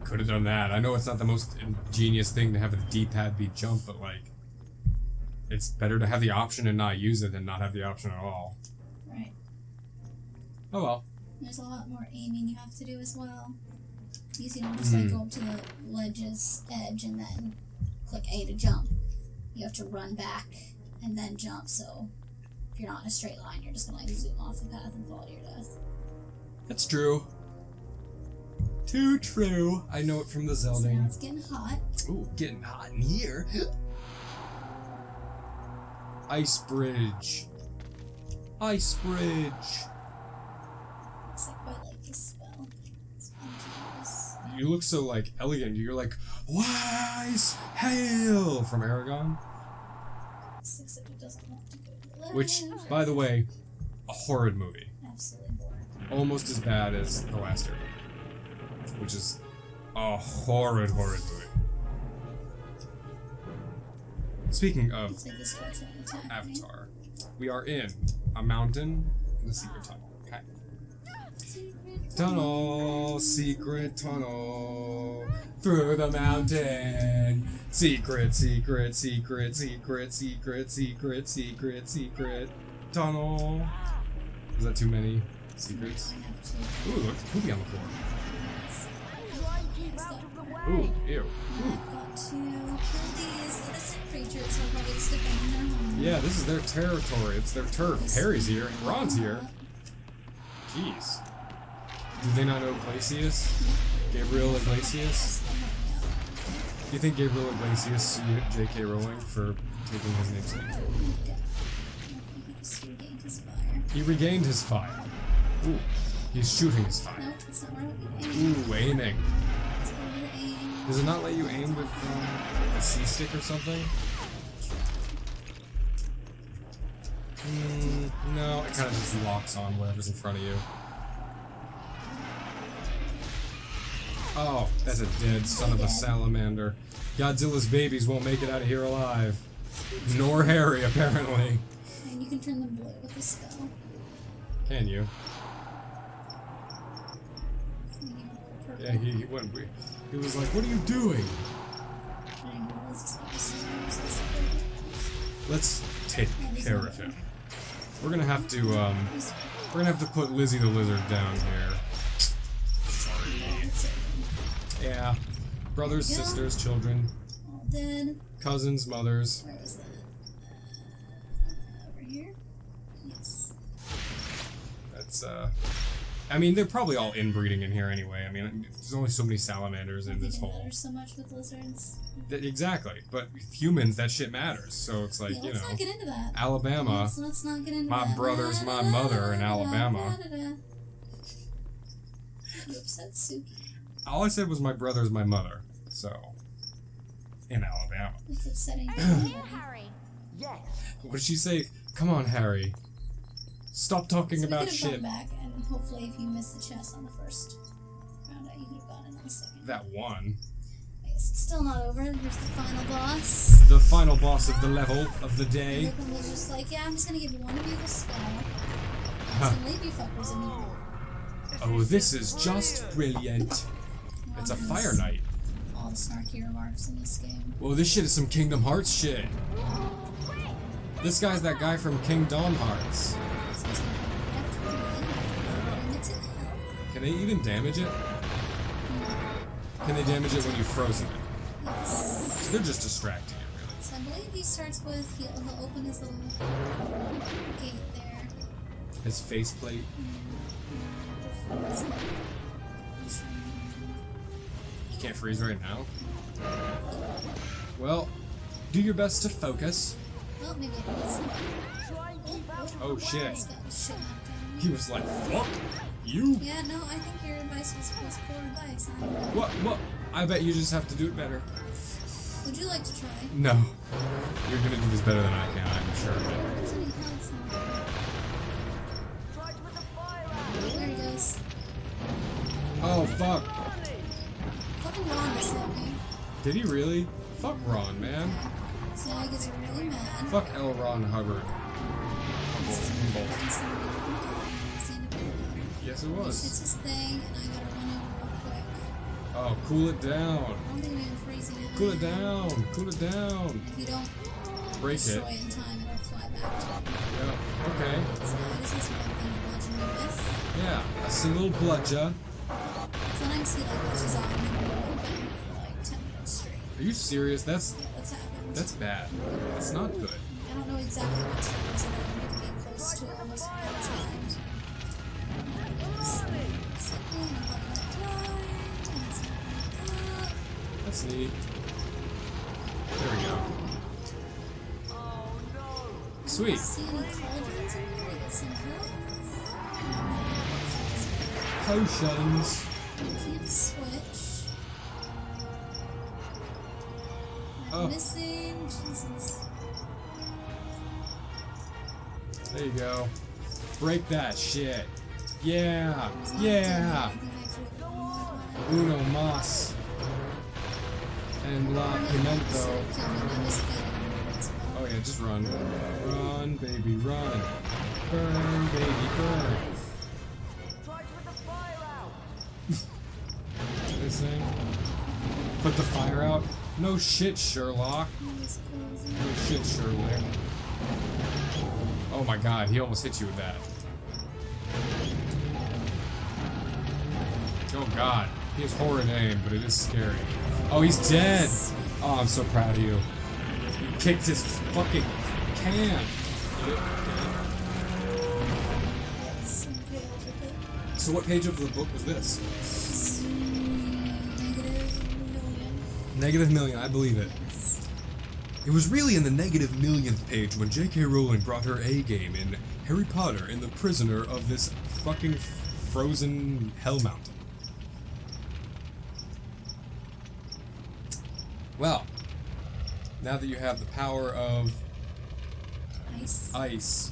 could have done that. I know it's not the most ingenious thing to have the D-pad be jump, but like, it's better to have the option and not use it than not have the option at all. Right. Oh well. There's a lot more aiming you have to do as well. You don't just like go up to the ledge's edge and then click A to jump. You have to run back and then jump. So if you're not in a straight line, you're just gonna like zoom off the path and fall to your death. That's true. Too true. I know it from the So now Zelding. it's getting hot. Ooh, getting hot in here. Ice bridge. Ice bridge. I quite like this spell. It's fun to use. you look so like elegant. You're like wise hail from Aragon. Except it doesn't want to go to 11. Which, by the way, a horrid movie. Absolutely boring. Almost as bad as the last Airbender, which is a horrid movie. Speaking of Looks like this guy's gonna attack me. Avatar, we are in a mountain in the secret tunnel. Okay. Secret tunnel through the mountain. Secret tunnel. Is that too many secrets? I have to. Ooh, look, poopy on the floor. Try and keep out of the way. Ooh, ew. I've got to kill these innocent creatures who are probably just defending their home. Yeah, this is their territory. It's their turf. Harry's here. Ron's here. Jeez. Do they not know Iglesias? Gabriel Iglesias? Do you think Gabriel Iglesias sued J.K. Rowling for taking his namesake? He regained his fire. Ooh, he's shooting his fire. Nope, that's not where I would aim. Ooh, aiming. That's where I would aim. Does it not let you aim with a C-stick or something? No, it kind of just locks on whatever's in front of you. Oh, that's a dead son of a salamander. Godzilla's babies won't make it out of here alive. Nor Harry, apparently. And you can turn them blue with the spell. Can you? You can go purple. Yeah, he went. He was like, "What are you doing?" Triangle is supposed to- Let's take care of him. We're gonna have to put Lizzie the Lizard down here. Yeah. Brothers, Yeah. sisters, children, All dead. cousins, mothers. Where was that? Over here? Yes. That's I mean, they're probably all inbreeding in here anyway. I mean, there's only so many salamanders in this It hole. matters so much with lizards. Exactly. But with humans, that shit matters. So it's like, Yeah, you let's know, not get into that. Alabama. Let's not get into My that. brother's my mother in Alabama. You upset Suki. All I said was my brother's my mother. So, in Alabama. It's upsetting. Are you here, Harry? Yes. What did she say? Come on, Harry. Stop talking So about we could have shit. gone back, and hopefully, if you missed the chest on the first round, you could have gone in on the second. That one. I guess it's still not over. Here's the final boss. The final boss of the level of the day. Lupin was just like, yeah, I'm just gonna give one of you the spell. I'm just gonna leave you fuckers in here. Oh, this is just brilliant. It's a fire knight. All the snarky remarks in this game. Whoa, this shit is some Kingdom Hearts shit. This guy's that guy from Kingdom Hearts. So it's like, Can they even damage it? Can they damage it when you've frozen it? yes. So they're just distracting it, really. So I believe he starts with, he'll open his little gate there. His faceplate. You can't freeze right now? Well, do your best to focus. Well, maybe I can see. Try and keep out of Oh the shit. He's got his shit knocked out. He was like, fuck you. Yeah, no, I think your advice was poor advice. Huh? What? I bet you just have to do it better. Would you like to try? No. You're gonna do this better than I can, I'm sure of it. There's any health in there. Try to put the fire out. There he goes. Oh, fuck. Fucking Ron just hit me. Did he really? Fuck Ron, man. So now he gets really mad. Fuck L. Ron Hubbard. Yes, it It's was. his thing, and I gotta run over real quick. Oh, cool it down. I don't think I'm even freezing it. Cool it down. Cool it down. If you don't Break destroy it. in time, it'll fly back to you. Yeah. Okay. So this is one thing to bludgeon me with. Yeah. A single bludger. Sometimes he like glitches out and then will open for like 10 minutes straight. Are you serious? Yeah, that's happened. That's bad. That's not good. I don't know exactly what triggers it. I think being close to almost all the time. That's neat. There we go. Oh no. Sweet. See any cauldrons in here to get some health? Potions. I can't switch. Oh. Missing. Jesus. There you go. Break that shit. Yeah. Yeah. Uno mas. And la pimento. Oh yeah, just run. Run, baby, run. Burn, baby, burn. Try to put the fire out. This thing. Put the fire out. No shit, Sherlock. No shit, Sherlock. Oh my god, he almost hit you with that. Oh god, he has horrid aim, but it is scary. Oh, he's dead! Oh, I'm so proud of you. You kicked his fucking can. So what page of the book was this? Negative million, I believe it. It was really in the negative millionth page when J.K. Rowling brought her A game in Harry Potter and the Prisoner of this fucking frozen hell mountain. Well, now that you have the power of ice.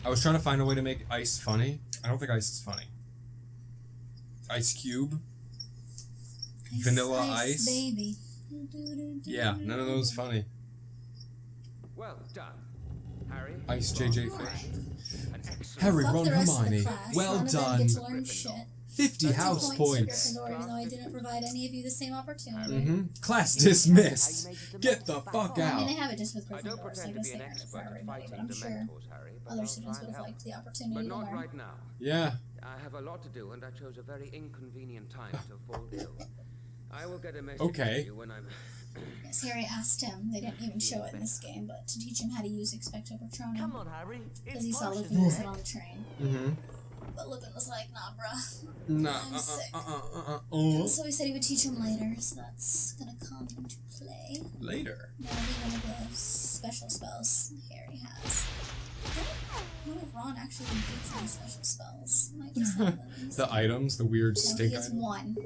I was trying to find a way to make ice funny. I don't think ice is funny. Ice Cube. Vanilla Ice. Baby. Yeah, none of those funny. Well done, Harry. Ice JJ Fish. An excellent Harry, Fuck Ron, the rest of the Hermione. class. Well None of them done. get to learn shit. 50 2 house to points. Gryffindor, even though I didn't provide any of you the same opportunity. Mm-hmm. Class dismissed. Get the fuck Well, I mean, out. they have it just with I don't Gryffindor, so I pretend to guess be they an earned it for expert at everybody, but fighting I'm the sure mentors, Harry, but other I'll students try would and have help. liked the opportunity But to not learn. right now. Yeah. I have a lot to do, and I chose a very inconvenient time to fall ill. I will get a message Okay. to you when I'm... Yes, Harry asked him, they didn't even show it in this game, but to teach him how to use Expecto Patronum. Come on, Harry. Because It's he saw potion Lupin use it day. on the train. Mm-hmm. But Lupin was like, nah, bruh. Nah, I'm sick. And so he said he would teach him later, so that's gonna come into play. Later. That'll be one of the special spells Harry has. I don't know if Ron actually gets any special spells. Might just have them. The items, the weird No, he stink gets items. one.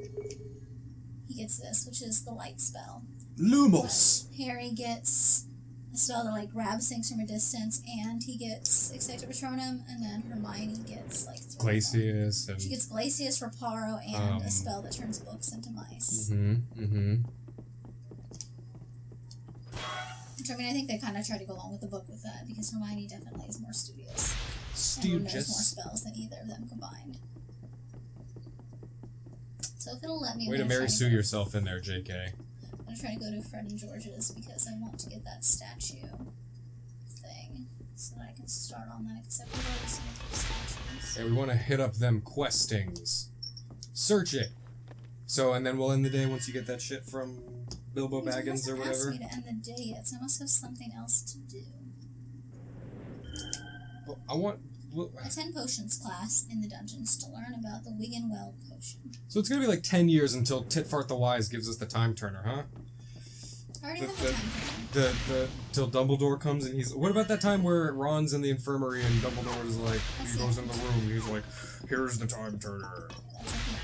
He gets this, which is the light spell. Lumos. Harry gets a spell that like grabs things from a distance, and he gets Expecto Patronum, and then Hermione gets like 3 of them. Glacius and... She gets Glacius, Reparo, and a spell that turns books into mice. Mm-hmm. Which, I mean, I think they kind of try to go along with the book with that, because Hermione definitely is more studious. And knows more Studious. spells than either of them combined. So if it'll let me... Way to Mary Sue yourself in there, JK. I'm gonna try to go to Fred and George's because I want to get that statue thing so that I can start on that, except we've already seen 3 statues. Yeah, we want to hit up them questings. Search it. So, and then we'll end the day once you get that shit from Bilbo It Baggins doesn't or ask whatever. me to end the day yet, so I must have something else to do. Well, I want... well, Attend potions class in the dungeons to learn about the Wigan Well potion. so it's gonna be like 10 years until Titfart the Wise gives us the time turner, huh? I already have the time turner. Till Dumbledore comes and he's... What about that time where Ron's in the infirmary and Dumbledore is like... He goes in the room and he's like, here's the time turner. That's at the end.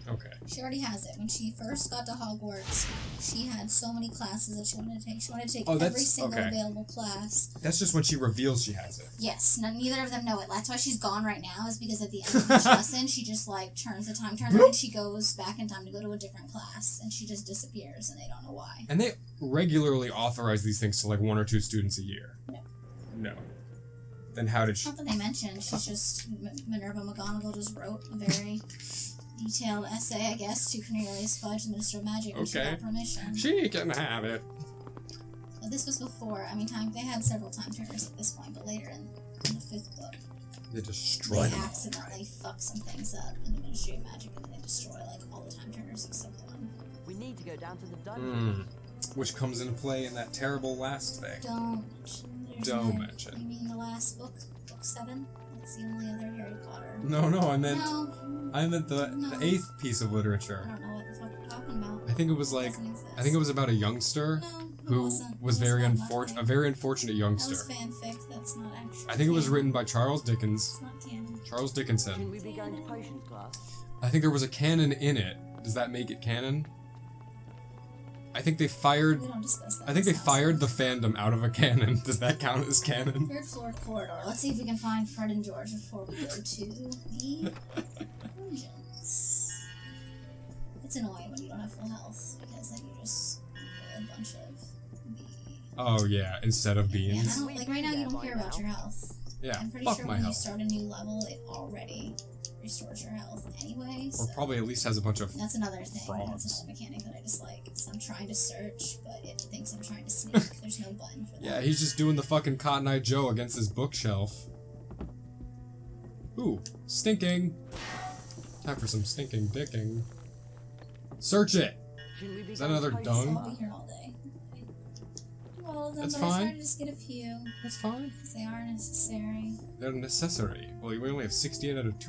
Okay. She already has it. When she first got to Hogwarts, she had so many classes that she wanted to take. She wanted to take Oh, every that's- single okay. available class. That's just when she reveals she has it. Yes, neither of them know it. That's why she's gone right now, is because at the end of each lesson, she just, like, turns the time turner and she goes back in time to go to a different class, and she just disappears, and they don't know why. And they regularly authorize these things to like 1 or 2 students a year. No. No. Then how did she... Not that they mentioned, she's just... Minerva McGonagall just wrote a very detailed essay, I guess, to Cornelius Fudge, the Minister of Magic, when she Okay. got permission. She can have it. But this was before, I mean, they had several time turners at this point, but later in the 5th book, They destroy they them. accidentally fuck some things up in the Ministry of Magic, and then they destroy, like, all the time turners except one. We need to go down to the dungeon. Which comes into play in that terrible last thing. Don't mention. There's Don't no- mention. You mean the last book? Book 7? That's the only other Harry Potter. No, I meant No, the No. 8th piece of I literature. don't know what the fuck you're talking about. I think it was like... Doesn't exist. I think it was about a youngster No, it who wasn't. was It very not unfortunate, a nothing. very unfortunate That youngster. was fanfic. That's not actually. I think it was canon. written by Charles Dickens. It's not canon. Charles Shouldn't Dickinson. we be going to potions class? I think there was a canon in it. Does that make it canon? I think they fired. We don't discuss that. I think they fired the fandom out of a canon. Does that count as canon? Third floor corridor. Let's see if we can find Fred and George before we go to the dungeons. It's annoying when you don't have full health because then you just get a bunch of the. Oh yeah, instead of Yeah, beans. I don't, like right now you don't care about your health. Yeah, I'm pretty fuck sure my when health. you start a new level, it already restores your health anyway. Or So probably at least has a bunch of. that's another thing. Frogs. That's another mechanic that I dislike. So I'm trying to search, but it thinks I'm trying to sneak. There's no button for that. Yeah, he's just doing the fucking Cotton Eye Joe against his bookshelf. Ooh, stinking. Time for some stinking dicking. Search it. Shouldn't we be Is that going another closer? dung? I'll be here all day. Do all of them, That's but I try fine. to just get a few That's fine. because they are necessary. They're necessary. Well, we only have 68 out of Although it's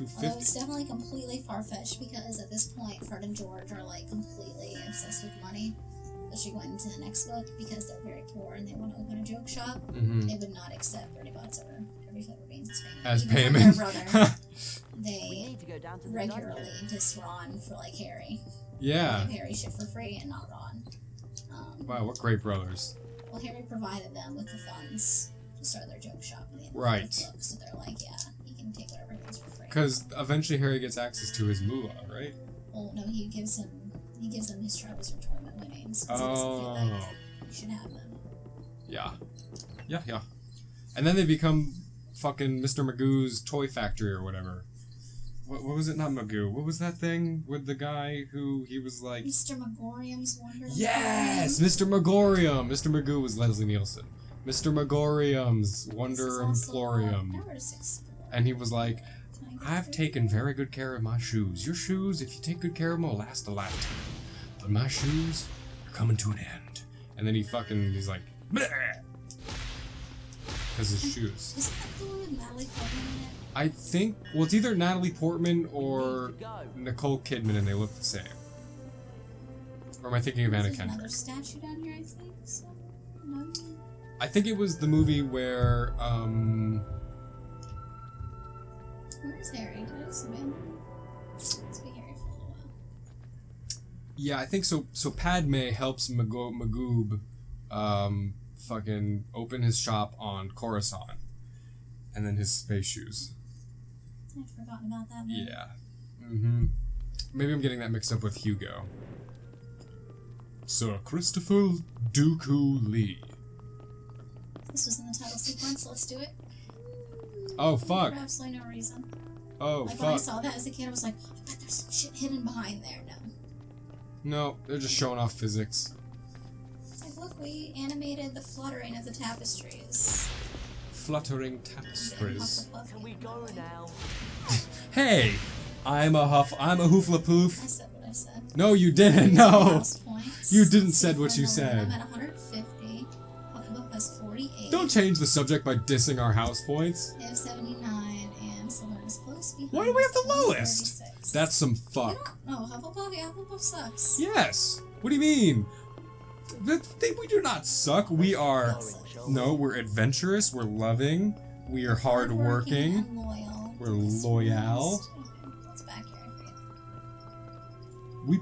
250. definitely completely far-fetched because at this point, Fred and George are like completely obsessed with money. Especially going into the next book because they're very poor and they want to open a joke shop. Mm-hmm. They would not accept Bertie Bott's or every flavor beans As Even payment. Their brother, We they need to go down to the regularly dungeon. diss Ron for like Harry. Yeah. Give Harry shit for free and not Ron. Wow, what great brothers. Well, Harry provided them with the funds to start their joke shop at the end Right. of the book, so they're like, yeah, you can take whatever it is for free. Because eventually Harry gets access to his moolah, right? Well, no, he gives them his Triwizard Tournament winnings. 'cause he doesn't feel Oh. like you should have them. Yeah. Yeah. And then they become fucking Mr. Magoo's toy factory or whatever. What was it? Not Magoo. What was that thing with the guy who he was like... Mr. Megorium's Wonder. Yes! Mr. Megorium! Mr. Magoo was Leslie Nielsen. Mr. Megorium's Wonder Emporium. And he was like, I've taken very good care of my shoes. Your shoes, if you take good care of them, will last a lifetime. But my shoes are coming to an end. And then he's like, because his shoes. Isn't that the one with Natalie Portman in it? I think, well, it's either Natalie Portman or Need to go. Nicole Kidman, and they look the same. Or am I thinking of Anna There's Kendrick? another statue down here, I think. So, no. I think it was the movie where, Where's Harry? Did I just abandon him? Let's be Harry for a little while. yeah, I think so. So Padme helps Magoob, fucking open his shop on Coruscant, and then his space shoes. I'd forgotten about that. Movie. Yeah. Mm-hmm. Maybe I'm getting that mixed up with Hugo. Sir Christopher Dooku Lee. This was in the title sequence. Let's do it. Oh fuck. For absolutely no reason. Oh Like when I fuck. saw that as a kid, I was like, I bet there's some shit hidden behind there. No. No, they're just showing off physics. It's like, look, we animated the fluttering of the tapestries. Fluttering tapestries. Can we go now? Hey, I'm a hoofla I poof. said what I said. No, you didn't. No. House points. You didn't Let's said see what if you we're in the lead. said. I'm at 150. Hufflepuff has 48. Don't change the subject by dissing our house points. They have 79, and Slytherin is close behind. Why do we have the us, lowest? 36. That's some fuck. No, Hufflepuff, yeah, Hufflepuff sucks. Yes. What do you mean? We do not suck. We are. No, we're adventurous. We're loving. We are hardworking. And loyal. We're loyal. Okay, what's back here? I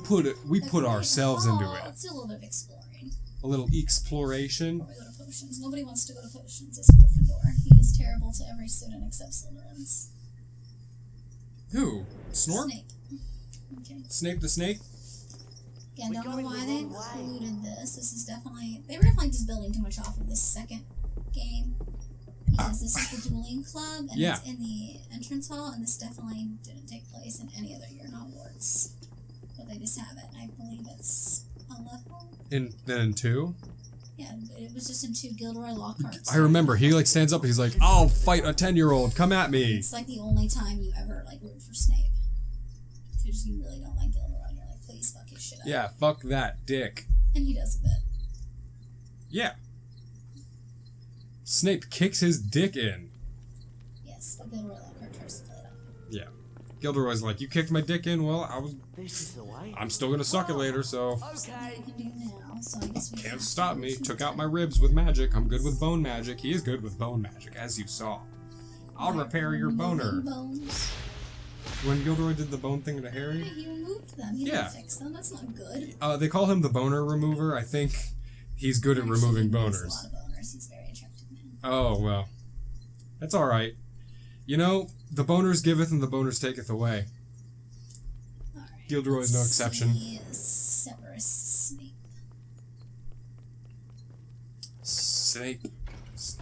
forget. We put ourselves into it. Let's do a little bit of exploring. A little exploration. Before we go to potions. Nobody wants to go to potions. It's Gryffindor. He is terrible to every student except Slytherins. Who? Snork? Snape. Okay. Snape the Snake? Again, We're don't know going why the they wrong way. included this. This is definitely... They were definitely just building too much off of this second game. Because this is the dueling club, and Yeah. it's in the entrance hall, and this definitely didn't take place in any other year in Hogwarts. But they just have it, and I believe it's a level. In 2? Yeah, it was just in 2 Gilderoy Lockhart's. I remember. He like stands up and he's like, I'll fight a 10-year-old. Come at me. It's like the only time you ever like root for Snape. Because you really don't like Gilderoy, and you're like, please fuck his shit up. Yeah, fuck that dick. And he does a bit. Yeah. Snape kicks his dick in. Yes, but Gilderoy Lockhart tries to play it up. Yeah. Gilderoy's like, you kicked my dick in? Well, This is the way. I'm still gonna suck it later, so Something I can do now, so I guess we can't have stop to me. potions. Took out my ribs with magic. I'm good with bone magic. He is good with bone magic, as you saw. I'll repair your Moving boner. Bones. When Gilderoy did the bone thing to Yeah, Harry? he removed them. He Yeah. didn't fix them. That's not good. They call him the boner remover. I think he's good at removing He removes boners. a lot of boners. He's a very attractive man. Oh, well. That's alright. You know, the boners giveth and the boners taketh away. Alright. Gilderoy is no exception. Severus Snape. Snape. Severus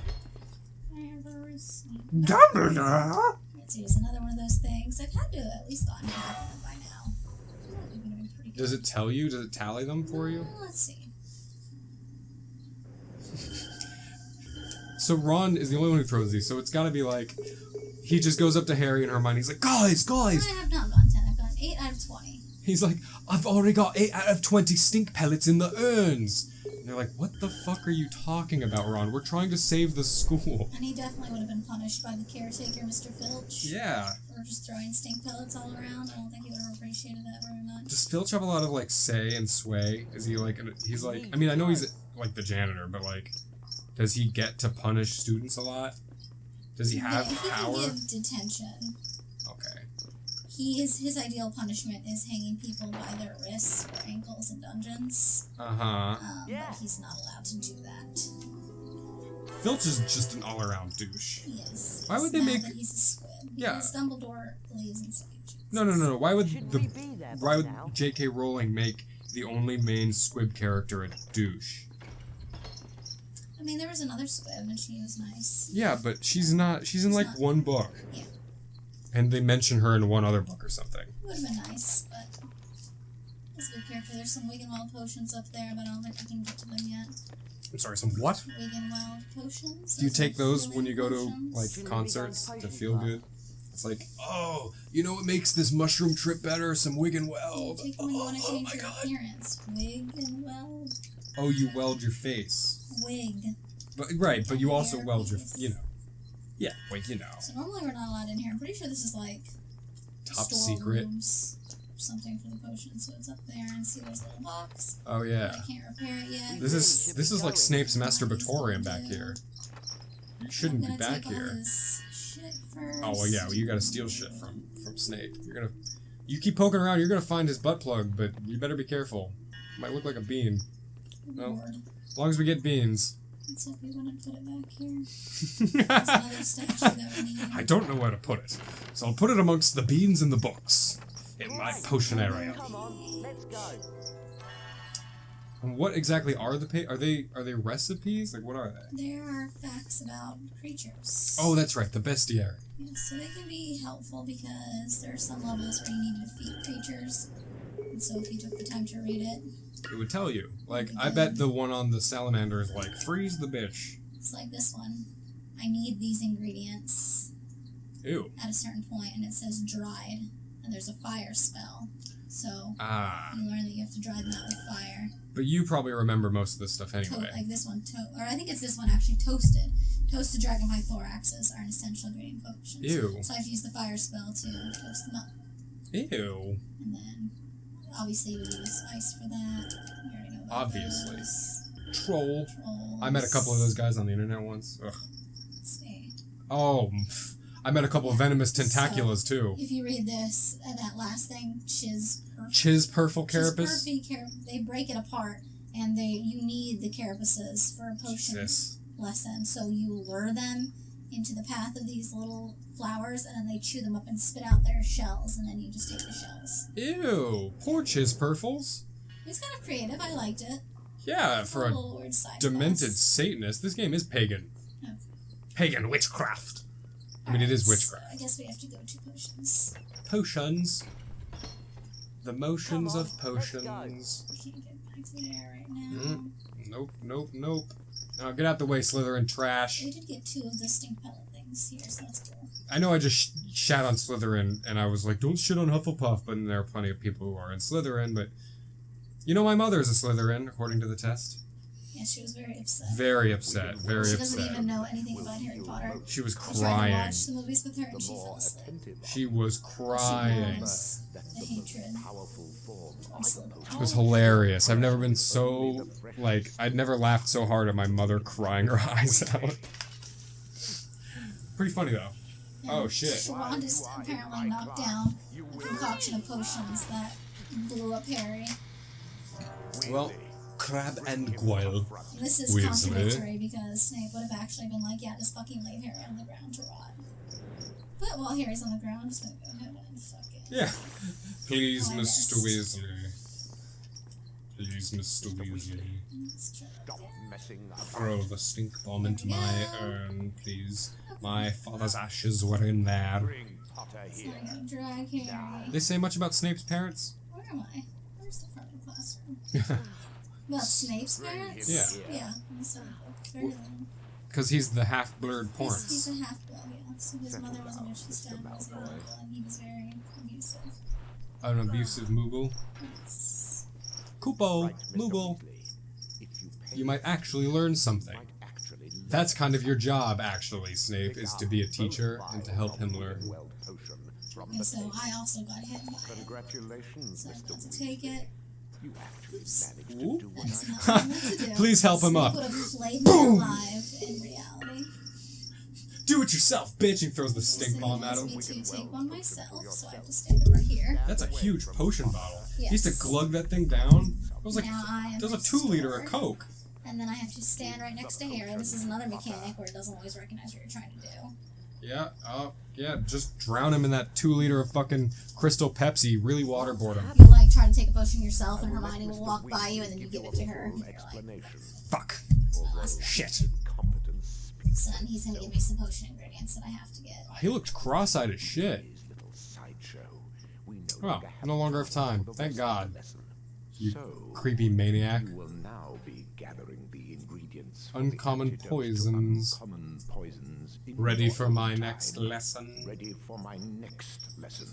Snape. Dumbledore! Let's see, it's another one of those things. I've had to at least gotten half of them by now. They've been pretty good. Does it tell you? Does it tally them for you? Well, let's see. So Ron is the only one who throws these, so it's gotta be like, he just goes up to Harry and Hermione, he's like, guys! I have not gotten 10. I've gotten 8 out of 20. He's like, I've already got 8 out of 20 stink pellets in the urns! And they're like, what the fuck are you talking about, Ron? We're trying to save the school. And he definitely would have been punished by the caretaker, Mr. Filch. Yeah. For just throwing stink pellets all around. I don't think he would have appreciated that very much. Does Filch have a lot of, like, say and sway? Is he, like, he's like, I mean, I know he's, like, the janitor, but, like, does he get to punish students a lot? Does he have power? He can give detention. Okay. His ideal punishment is hanging people by their wrists or ankles in dungeons. Uh-huh. But he's not allowed to do that. Filch is just an all-around douche. Yes. Why would they make... That he's a squib. Yeah. Because Dumbledore believes in second chances. No. Why would Shouldn't we be there by why would now? J.K. Rowling make the only main squib character a douche? I mean, there was another squib and she was nice. Yeah, but she's not. She's in like not. one book. Yeah. And they mention her in one other book or something. It would have been nice, but let's be careful. There's some Wiggenweld potions up there, but I don't think we can get to them yet. I'm sorry, some what? Wiggenweld potions. Do you Those take are those healing when you go to potions. like Shouldn't we go concerts to to Potion feel Club? good? It's like, oh, you know what makes this mushroom trip better? Some You Wiggenweld. take them when you want to Oh change my your god. appearance. Wiggenweld. Oh, you weld your face. Wig. But right, but you also Hair weld your, piece. you know. Yeah, well, you know. So normally we're not allowed in here. I'm pretty sure this is like Top secret. storerooms, something for the potion. So it's up there and see there's a little box. Oh yeah. I can't repair it yet. This is like Snape's masturbatorium back here. You shouldn't be I'm gonna back take all here. his shit first. Oh well, yeah. Well, you gotta steal shit from Snape. You keep poking around. You're gonna find his butt plug, but you better be careful. Might look like a bean. No. Lord. As long as we get beans. Let's hope we wouldn't put it back here. There's another statue that we need. I don't know where to put it, so I'll put it amongst the beans in the books in my potion area. Come on, let's go. And what exactly are the are they recipes? Like what are they? There are facts about creatures. Oh, that's right, the bestiary. Yeah, so they can be helpful because there are some levels where you need to defeat creatures. And so if you took the time to read it, It would tell you. Like I bet the one on the salamander is like freeze the bitch. it's like this one. I need these ingredients Ew. at a certain point, and it says dried, and there's a fire spell. So Ah. you learn that you have to dry them out with fire. But you probably remember most of this stuff anyway. Like this one, or I think it's this one actually, toasted. Toasted dragonfly thoraxes are an essential ingredient in potions. Ew. So I've used the fire spell to toast them up. Ew. And then, obviously, we use ice for that. We already know about Obviously. those. Troll. Trolls. I met a couple of those guys on the internet once. Ugh. Let's see. Oh, I met a couple of venomous tentaculas too. If you read this, that last thing, Chiz Purfle Carapace. They break it apart, and you need the carapaces for a potion Jesus. lesson. So you lure them into the path of these little flowers, and then they chew them up and spit out their shells, and then you just take the shells. Ew. Poor Chiz Purfles. It's kind of creative. I liked it. Yeah, It's for a a little weird side demented quest. Satanist. This game is pagan. Okay. Pagan witchcraft. I mean, it is Alright, so witchcraft. I guess we have to go to potions. Potions. The motions Come on, of potions. We can't get back to there right now. Nope. Now get out the way, Slytherin trash. We did get 2 of the stink pellet things here, so that's cool. I know I just shat on Slytherin, and I was like, don't shit on Hufflepuff, but there are plenty of people who are in Slytherin, but... You know my mother is a Slytherin, according to the test. Yeah, she was very upset. Very upset, very She doesn't upset. even know anything about Harry Potter. She was I tried to crying. watch the movies with her, and she fell asleep. She was She crying. knows the hatred of Slytherin. It was hilarious. I've never been so, like, I'd never laughed so hard at my mother crying her eyes out. Pretty funny, though. Oh, shit. Wand is apparently knocked down a concoction of potions that blew up Harry. Well, Crab and Goyle. This is Weasley. contradictory because Snape would have actually been like, yeah, just fucking leave Harry on the ground to rot. But while Harry's on the ground, I'm just gonna go ahead and fucking... Yeah. Please, Oh, Mr. yes. Weasley. Please, Mr. Weasley. Let's try again. Throw the stink bomb into my urn, please. My father's ashes were in there. It's not gonna drag Harry. They say much about Snape's parents? Where am I? Where's the front of the classroom? About Snape's parents? Yeah. Yeah. So, very little. Because he's the half-blurred He's porns. a half-blood, yeah. So his mother wasn't good, his dad wasn't good, and he was very abusive. An abusive Moogle. Yes. Kupo, Moogle. You might actually learn something. That's kind of your job, actually, Snape, is to be a teacher and to help him learn. Okay, so I also got hit by it. Congratulations, So I've Mr. got to Weasley. take it. You actually Oops. managed to do what That's I not what I meant to do. Please help him Snape up. would have flayed me alive in reality. Do it yourself, bitch! And throws the So stink he bomb at wants him. me to take one myself, so I have to stand over here. That's a huge potion bottle. He used to Yes. glug that thing down. It was like, Now I am there's a 2-liter of restored. Coke. And then I have to stand right next to Harry. This is another mechanic where it doesn't always recognize what you're trying to do. Yeah, yeah, just drown him in that 2-liter of fucking Crystal Pepsi. Really waterboard him. You like try to take a potion yourself, and Hermione will walk by you, and then you give it to her. And you're like, Fuck. Shit. so then he's gonna give me some potion ingredients that I have to get. He looked cross-eyed as shit. Oh, no longer have time. Thank God. You creepy maniac. You will now be gathering the ingredients. Uncommon antidote to poisons. uncommon poisons in Ready your for my own next time. lesson. Ready for my next lesson.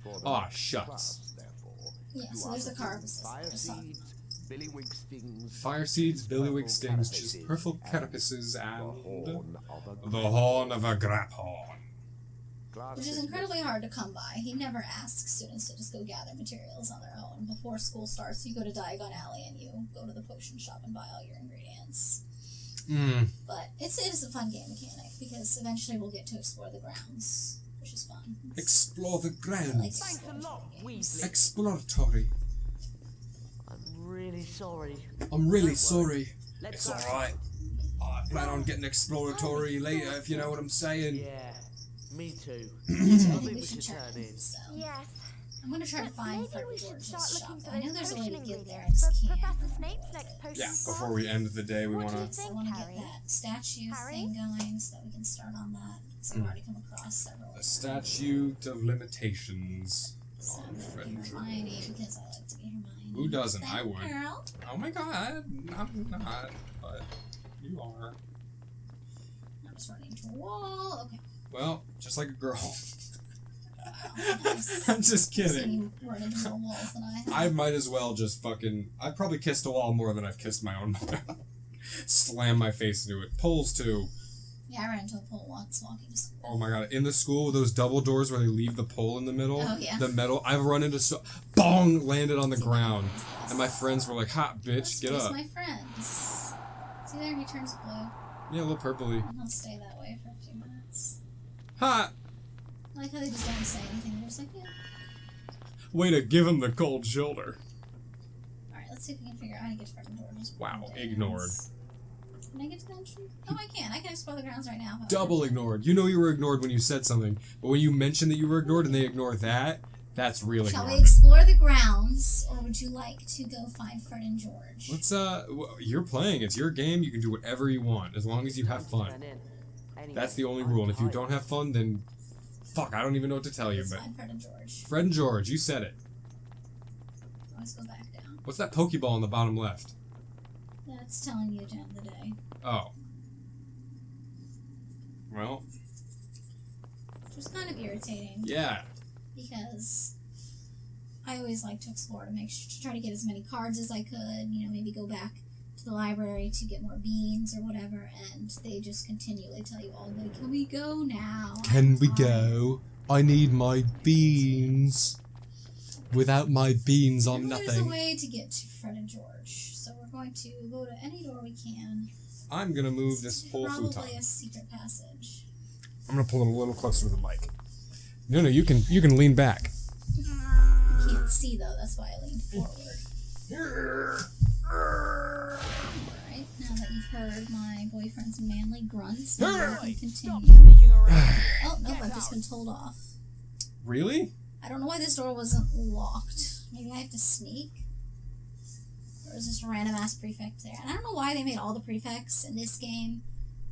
For the Aw, next shucks. class, therefore, Yeah, you so are there's the to car do opposites fire that we're talking seeds, billywig stings, Fire seeds, billywig stings, just purple carapaces, and the horn of a graphorn. Which is incredibly hard to come by. He never asks students to just go gather materials on their own. Before school starts, you go to Diagon Alley and you go to the potion shop and buy all your ingredients. But it is a fun game mechanic because eventually we'll get to explore the grounds, which is fun. Explore the I like grounds. exploring a lot, games. Weasley. Exploratory. I'm really sorry. I'm really Don't sorry. Let's It's go. alright. I plan on getting exploratory later, if you know what I'm saying. Yeah, me too. I I think think we should turn turn. in. So Yes. I'm gonna try to But find maybe Fred we should George's start shop. looking for I know those there's a way potion to get there. I ingredients just for can't. Professor Snape's next potion. Yeah, swap. before we end the day, we What do you wanna... So I think, want to get Harry? that statue Harry? thing going so that we can start on that. So I've already come across several. A statute of limitations. So on I'm gonna Fred be George. Hermione because I like to be Hermione. Who doesn't? Thank I would. Girl. Oh my god, I'm not, but you are. I'm just running into a wall. Okay. Well, just like a girl. Wow. Nice. I'm just I've seen kidding. you run into more walls than I have. I might as well just fucking... I've probably kissed a wall more than I've kissed my own mother. Slam my face into it. Poles too. Yeah, I ran into a pole once walking to school. Oh my god, in the school, those double doors where they leave the pole in the middle. Oh, yeah. The metal. I've run into bong! Landed on the ground. And my friends were like, "Ha, bitch, get That's up." my friends. See there, he turns blue. Yeah, a little purpley. And he'll stay that way for a few minutes. Ha! I like how they just don't say anything. They're just like, yeah. Way to give him the cold shoulder. Alright, let's see if we can figure out how to get to Second Doors. Wow, ignored. Can I get to the entry? Oh, I can. I can explore the grounds right now. if I Double want to. ignored. You know you were ignored when you said something, but when you mention that you were ignored and they ignore that, that's real Shall we ignorement. explore the grounds, or would you like to go find Fred and George? Let's you're playing. It's your game. You can do whatever you want as long as you have fun. Turn in. Anyway, That's the only I'm rule. And if you tired. don't have fun, then fuck, I don't even know what to tell you. Let's But find Fred and George. Fred and George, you said it. Let's go back down. What's that Pokeball in the bottom left? That's telling you to end the day. Oh. Well, Which was kind of irritating. yeah. Because I always like to explore to try to get as many cards as I could, maybe go back to the library to get more beans or whatever, and they just continually tell you all, like, can we go now? Can we go? I need my beans. Without my beans, I'm There's a nothing. way to get to Fred and George, so we're going to go to any door we can. I'm gonna move this It's whole probably futon. a secret passage. I'm gonna pull it a little closer to the mic. No, you can lean back. I can't see though, that's why I leaned forward. Alright, now that you've heard my boyfriend's manly grunts, now we can continue. Oh, nope, I've just been told off. Really? I don't know why this door wasn't locked. Maybe I have to sneak? Or is this a random ass prefect there? And I don't know why they made all the prefects in this game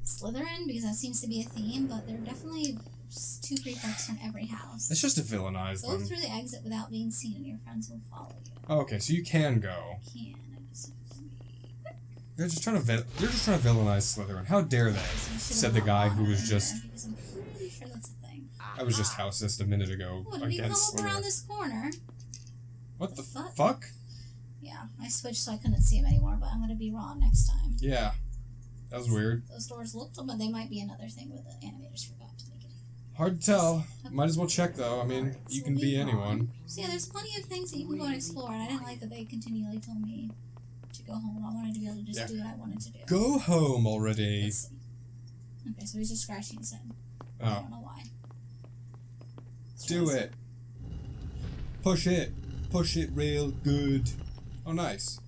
Slytherin, because that seems to be a theme, but there are definitely just 2 prefects from every house. It's just to villainize Go them. through the exit without being seen and your friends will follow you. Oh, okay, so you can go. I just have to be quick. They're just trying to villainize Slytherin. How dare they? So we should Said have the not guy gone who was in just... there, because I'm pretty sure that's a thing. I was just housist a minute ago Oh, did he come against up around Slytherin. this corner? What the fuck? fuck? Yeah, I switched so I couldn't see him anymore, but I'm gonna be wrong next time. Yeah. That was weird. Those doors looked, but they might be another thing where the animators forgot to make it. Hard to tell. Might as well check though. I mean, you can be anyone. So yeah, there's plenty of things that you can go and explore, and I didn't like that they continually told me to go home. I wanted to be able to just do what I wanted to do. Go home already. Let's see. Okay, so he's just scratching his head. I Oh. don't know why. Do it. Push it. Push it real good. Oh, nice.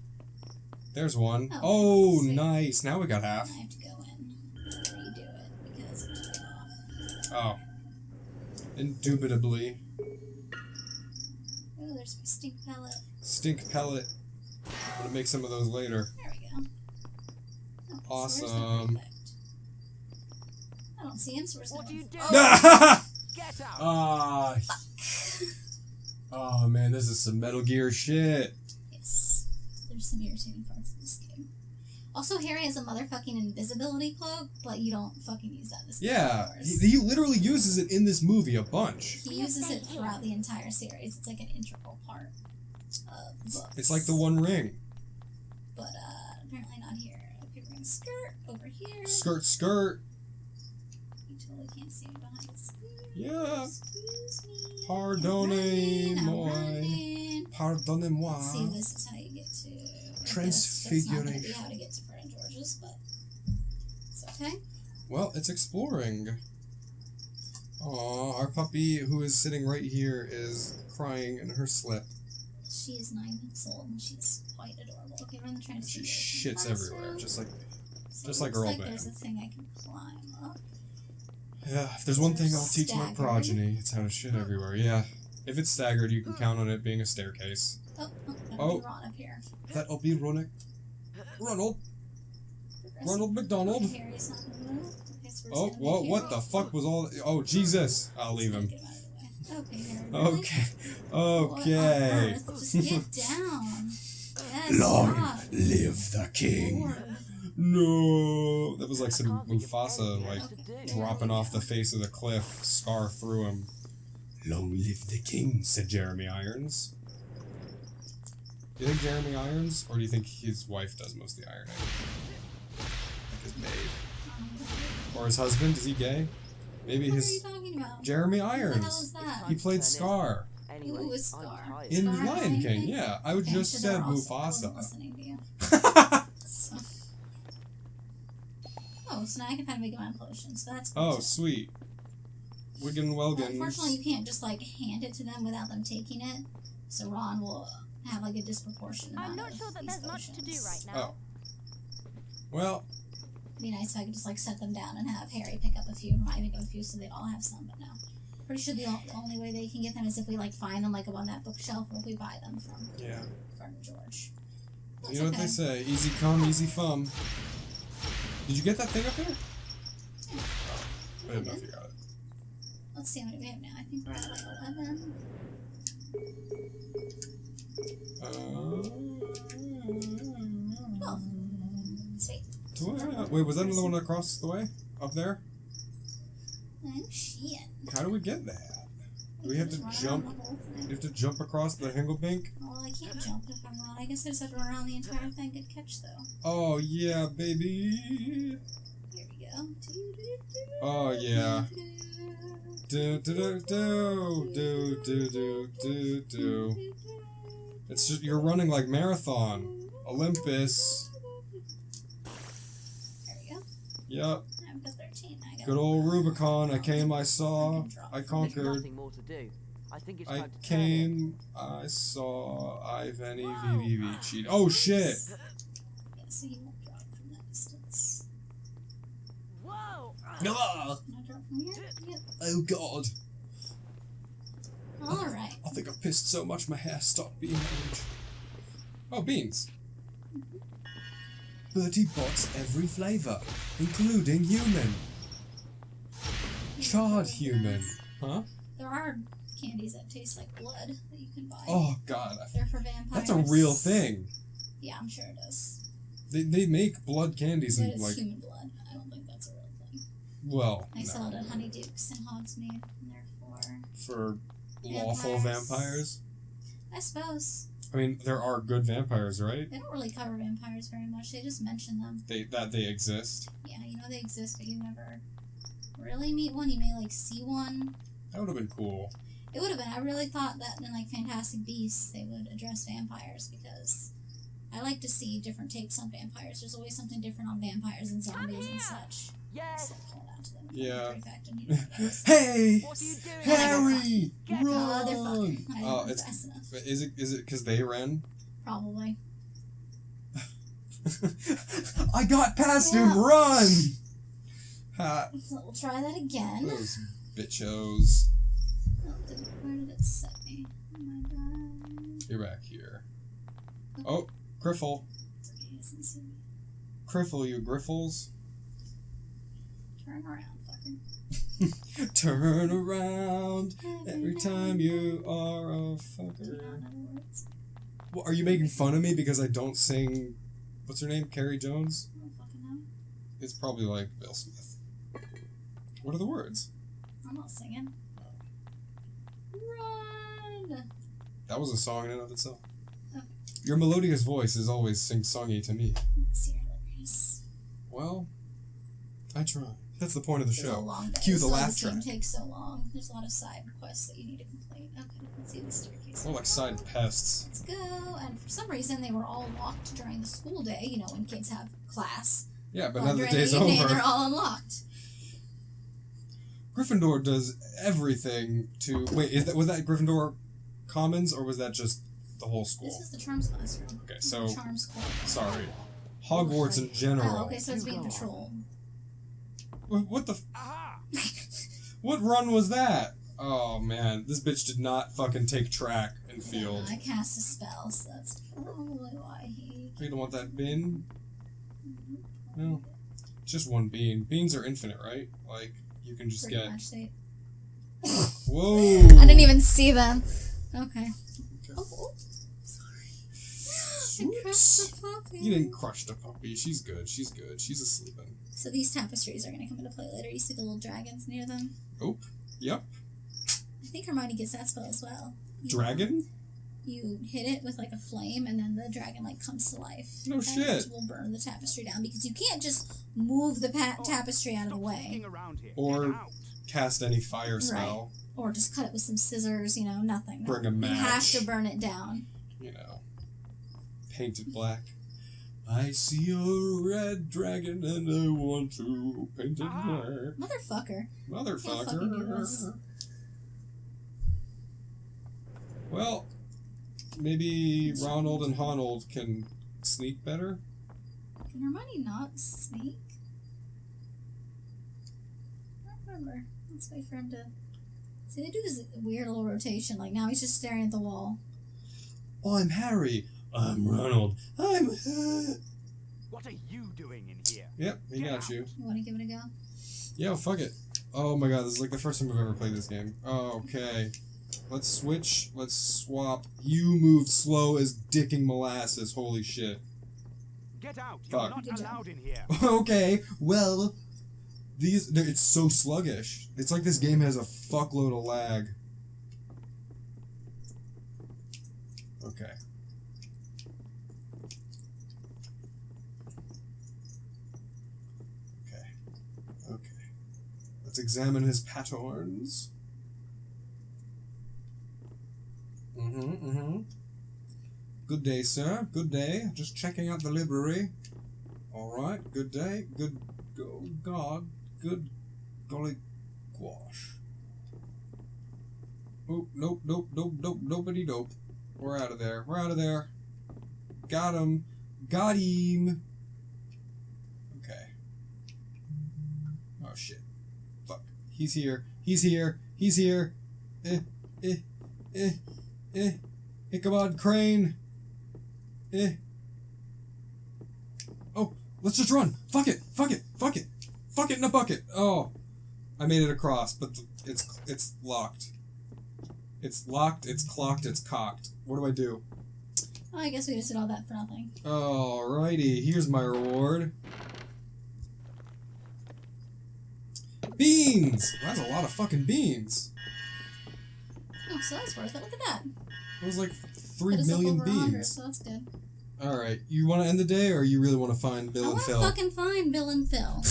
There's one. Oh, sweet. nice. Now we got half. I have to go in and redo it because it took it off. Oh. Indubitably. Oh, there's my stink pellet. Stink pellet. I'm gonna make some of those later. There we go. Oh, so where's the Awesome. prefect? I don't see him, so where's What the do you do? Ah! Get out! Ah. Oh man, this is some Metal Gear shit. Yes. There's some irritating parts of this game. Also, Harry has a motherfucking invisibility cloak, but you don't fucking use that in this game. Yeah, of course. he literally uses it in this movie a bunch. He uses it throughout the entire series. It's like an integral part of the books. It's like the One Ring. But apparently not here. Okay, we're gonna skirt over here. Skirt, skirt. You totally can't see me behind the screen. Yeah. Excuse me. Pardonnez I'm moi. running. Pardonnez-moi. Let's see if this is how you get to... Transfiguration. That's not gonna be how to get to Fred and George's, but it's okay. Well, it's exploring. Aw, our puppy who is sitting right here is crying in her slip. She is 9 months old and she's quite adorable. Okay, we're in the She transfiguration shits classroom. everywhere, just like me. So just it like looks her old like man. there's a thing I can climb up. Yeah, if there's one thing I'll teach my Staggered. progeny, it's how to shit everywhere. Yeah. If it's staggered, you can count on it being a staircase. Oh, Ron up here. That'll be Ronald McDonald. Harry's not gonna move. Okay, so we're Oh, just gonna whoa, make what Harry- the fuck was all... Oh, Jesus. I'll leave him. Get him out of the way. Okay, Harry. Really? Okay. What on Okay. earth? Just get down. Yes, Long stop. live the king. Lord. No. That was like some can't think of Mufasa, anything like, else to do. dropping off the face of the cliff, scar through him. Long live the king, said Jeremy Irons. Do you think Jeremy Irons, or do you think his wife does most of the ironing? Like his maid. Or his husband, is he gay? Maybe What are you his... talking about? Jeremy What the hell Irons. is that? He played Scar Anyway, Who is I'm Scar? tired. in Scar Lion King, Lion? yeah. I would Okay, just so said they're also- I wasn't Mufasa. listening to you. So. Oh, so now I can find Mega Man potion, so that's cool Oh, too. sweet. Wiggin' Well, Welgins. unfortunately, you can't just like hand it to them without them taking it. So Ron will have like a disproportionate amount I'm not of sure that these there's much to do potions. right now. Oh. Well, It'd be nice if I could just like set them down and have Harry pick up a few, Hermione pick up a few, so they all have some. But no, pretty sure the only way they can get them is if we like find them like up on that bookshelf, or if we buy them from yeah. Fred and George. That's You know what okay. they say, easy come, easy fum. Did you get that thing up there? I didn't know if you got it. Let's see how many we have now. I think we're at like 11. Oh, sweet. Wait, was that another one across the way? Up there? Oh shit. How do we get that? Do we have to Just run jump? around the whole thing. You have to jump across the Hinglebink? Well, I can't jump if I'm Ron. I guess I just have to run around the entire thing. Good catch, though. Oh, yeah, baby. Here we go. Oh, yeah. Do, do, do, do, do, do, do, do, do. It's just, you're running like marathon. Olympus. There we go. Yup. I've got 13. I Good old Rubicon. I came, I saw, Fucking drop. I There's conquered. nothing more to do. I think it's I time to turn in. came, I saw, I Venny, VDV cheat. Oh shit! Yeah, so you won't drop from that distance. Whoa! Ah! Can I drop from here? Yep. Oh god. Alright. I think I've pissed so much my hair stopped being orange. Oh, beans. Bertie Bott's every flavour, including human. Charred human. Huh? There are candies that taste like blood that you can buy. Oh god. They're for vampires. That's a real thing. Yeah, I'm sure it is. They make blood candies But and it's like, human blood. I don't think that's a real thing. well, They no. sell it at Honeydukes and Hogsmeade, and they're For lawful vampires. I suppose. I mean, there are good vampires, right? They don't really cover vampires very much. They just mention them. They exist. Yeah, you know they exist, but you never really meet one. You may like see one. That would have been cool. It would have been. I really thought that in like Fantastic Beasts they would address vampires because I like to see different takes on vampires. There's always something different on vampires and zombies and such. Yes! So call out to them. Yeah. Prefect and you know, Hey, What are you doing? Harry, Get oh, they're run! fucking. I Oh, didn't it's fast enough. is it because they ran? Probably. I got past him. Yeah. Run! Ha! So we'll try that again. Those bitchos. Oh, where did it set me? Oh my god. You're back here. Oh, Griffle. It's okay, he doesn't see me. Griffle, you Griffles. Turn around, fucker. Turn around every time you are a Do you fucker. not know the words? Well, are you making fun of me because I don't sing? What's her name? Carrie Jones? I don't fucking know. It's probably like Bill Smith. What are the words? I'm not singing. Run! That was a song in and of itself. Okay. Your melodious voice is always sing-songy to me. Let's see your lyrics. Well, I try. That's the point of the It's a show. long day. Cue the That's why laugh this game track. takes so long. There's a lot of side quests that you need to complete. Okay, let's see the staircase. More like side pests. Let's go. And for some reason, they were all locked during the school day. You know, when kids have class. Yeah, but Well, now the during day's evening, over. they're all unlocked. Gryffindor does everything to... Wait, was that Gryffindor Commons, or was that just the whole school? This is the Charms classroom. Okay, so... Charms Court. Sorry. Hogwarts in general. Oh, okay, so it's being patrolled. What the... What run was that? Oh, man. This bitch did not fucking take track in field. I cast a spell, so that's probably why he... You don't want that bean? No. It's just one bean. Beans are infinite, right? Like, you can just Pretty get... much they... Whoa! I didn't even see them. Okay. Oh, sorry. I crushed the puppy. You didn't crush the puppy. She's good. She's good. She's asleep. So these tapestries are going to come into play later. You see the little dragons near them? Oh, yep. I think Hermione gets that spell as well. Dragon? You hit it with like a flame, and then the dragon like comes to life. No and shit. will burn the tapestry down because you can't just move the tapestry out of the way, Or cast any fire spell. or just cut it with some scissors. You know, nothing. Bring a You have match. to burn it down. You know. Paint it black. I see a red dragon and I want to paint it black. Motherfucker. Can't fucking do this. Motherfucker. Well, maybe Ronald and Honnold can sneak better? Can Hermione not sneak? I don't remember. Let's wait for him to... See, they do this weird little rotation. Like, now he's just staring at the wall. I'm Harry. I'm Ronald. I'm... What are you doing in here? Yep, he got you. You want to give it a go? Yeah, well, fuck it. Oh my god, this is like the first time I've ever played this game. Okay. Let's switch. Let's swap. You moved slow as dicking molasses. Holy shit. Get out! Fuck. You're not Good job. allowed in here. Okay, well... It's so sluggish. It's like this game has a fuckload of lag. Okay. Okay. Let's examine his patterns. Good day, sir. Good day. Just checking out the library. Alright, good day. Good... Oh, God. Good Golly gosh. Oh, nope, nobody dope. We're out of there. We're out of there. Got him. Got him. Okay. Oh, shit. Fuck. He's here. He's here. He's here. Ichabod Crane. Oh, let's just run. Fuck it. Fuck it. Fuck it. Fuck it in a bucket. Oh. I made it across, but it's locked. It's locked, it's clocked, it's cocked. What do I do? Oh, I guess we just did all that for nothing. Alrighty, here's my reward. Beans! Well, that's a lot of fucking beans. Oh, so that's worth it. Look at that. It was like 3 Put us up million over 100, beans. so that's good. Alright, you want to end the day, or you really want to find Bill I and want to Phil? fucking find Bill and Phil.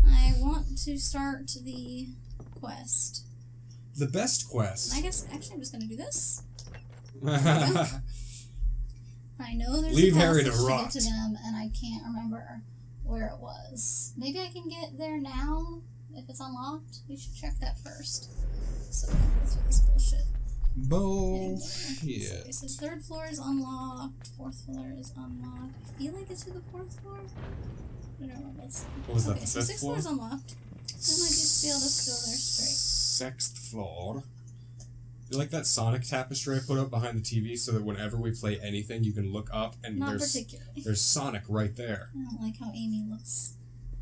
I want to start the quest. The best quest. And I guess, actually, I'm just going to do this. I know there's Leave a Harry passage to to rot. get to them, and I can't remember where it was. Maybe I can get there now, if it's unlocked. We should check that first. So we don't go through this bullshit. Bullshit. Okay, so 3rd floor is unlocked, 4th floor is unlocked. I feel like it's to the 4th floor. I don't remember. What was that, Okay, the so 5th 6th floor? floor is unlocked. Then I just be able to go there straight. 6th floor. You like that Sonic tapestry I put up behind the TV so that whenever we play anything, you can look up and Not particularly. there's Sonic right there. I don't like how Amy looks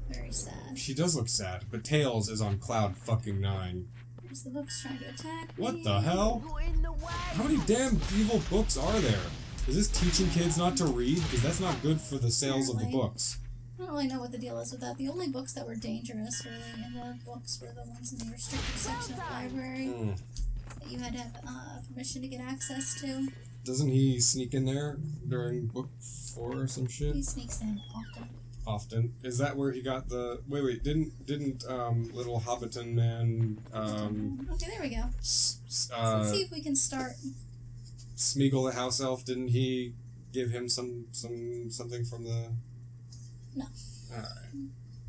very sad. She does look sad, but Tails is on cloud fucking 9. There's the books trying to attack What me. the hell? You're in the way. How many damn evil books are there? Is this teaching kids not to read? Because that's not good for the sales of the Apparently. books. I don't really know what the deal is with that. The only books that were dangerous, really, in the books were the ones in the restricted section of the library that you had to have permission to get access to. Doesn't he sneak in there during book 4 or some shit? He sneaks in often. Often. Is that where he got the... Wait, didn't little Hobbiton man, Okay, there we go. Let's see if we can start. Smeagol the house elf, didn't he give him something from the... No. Alright.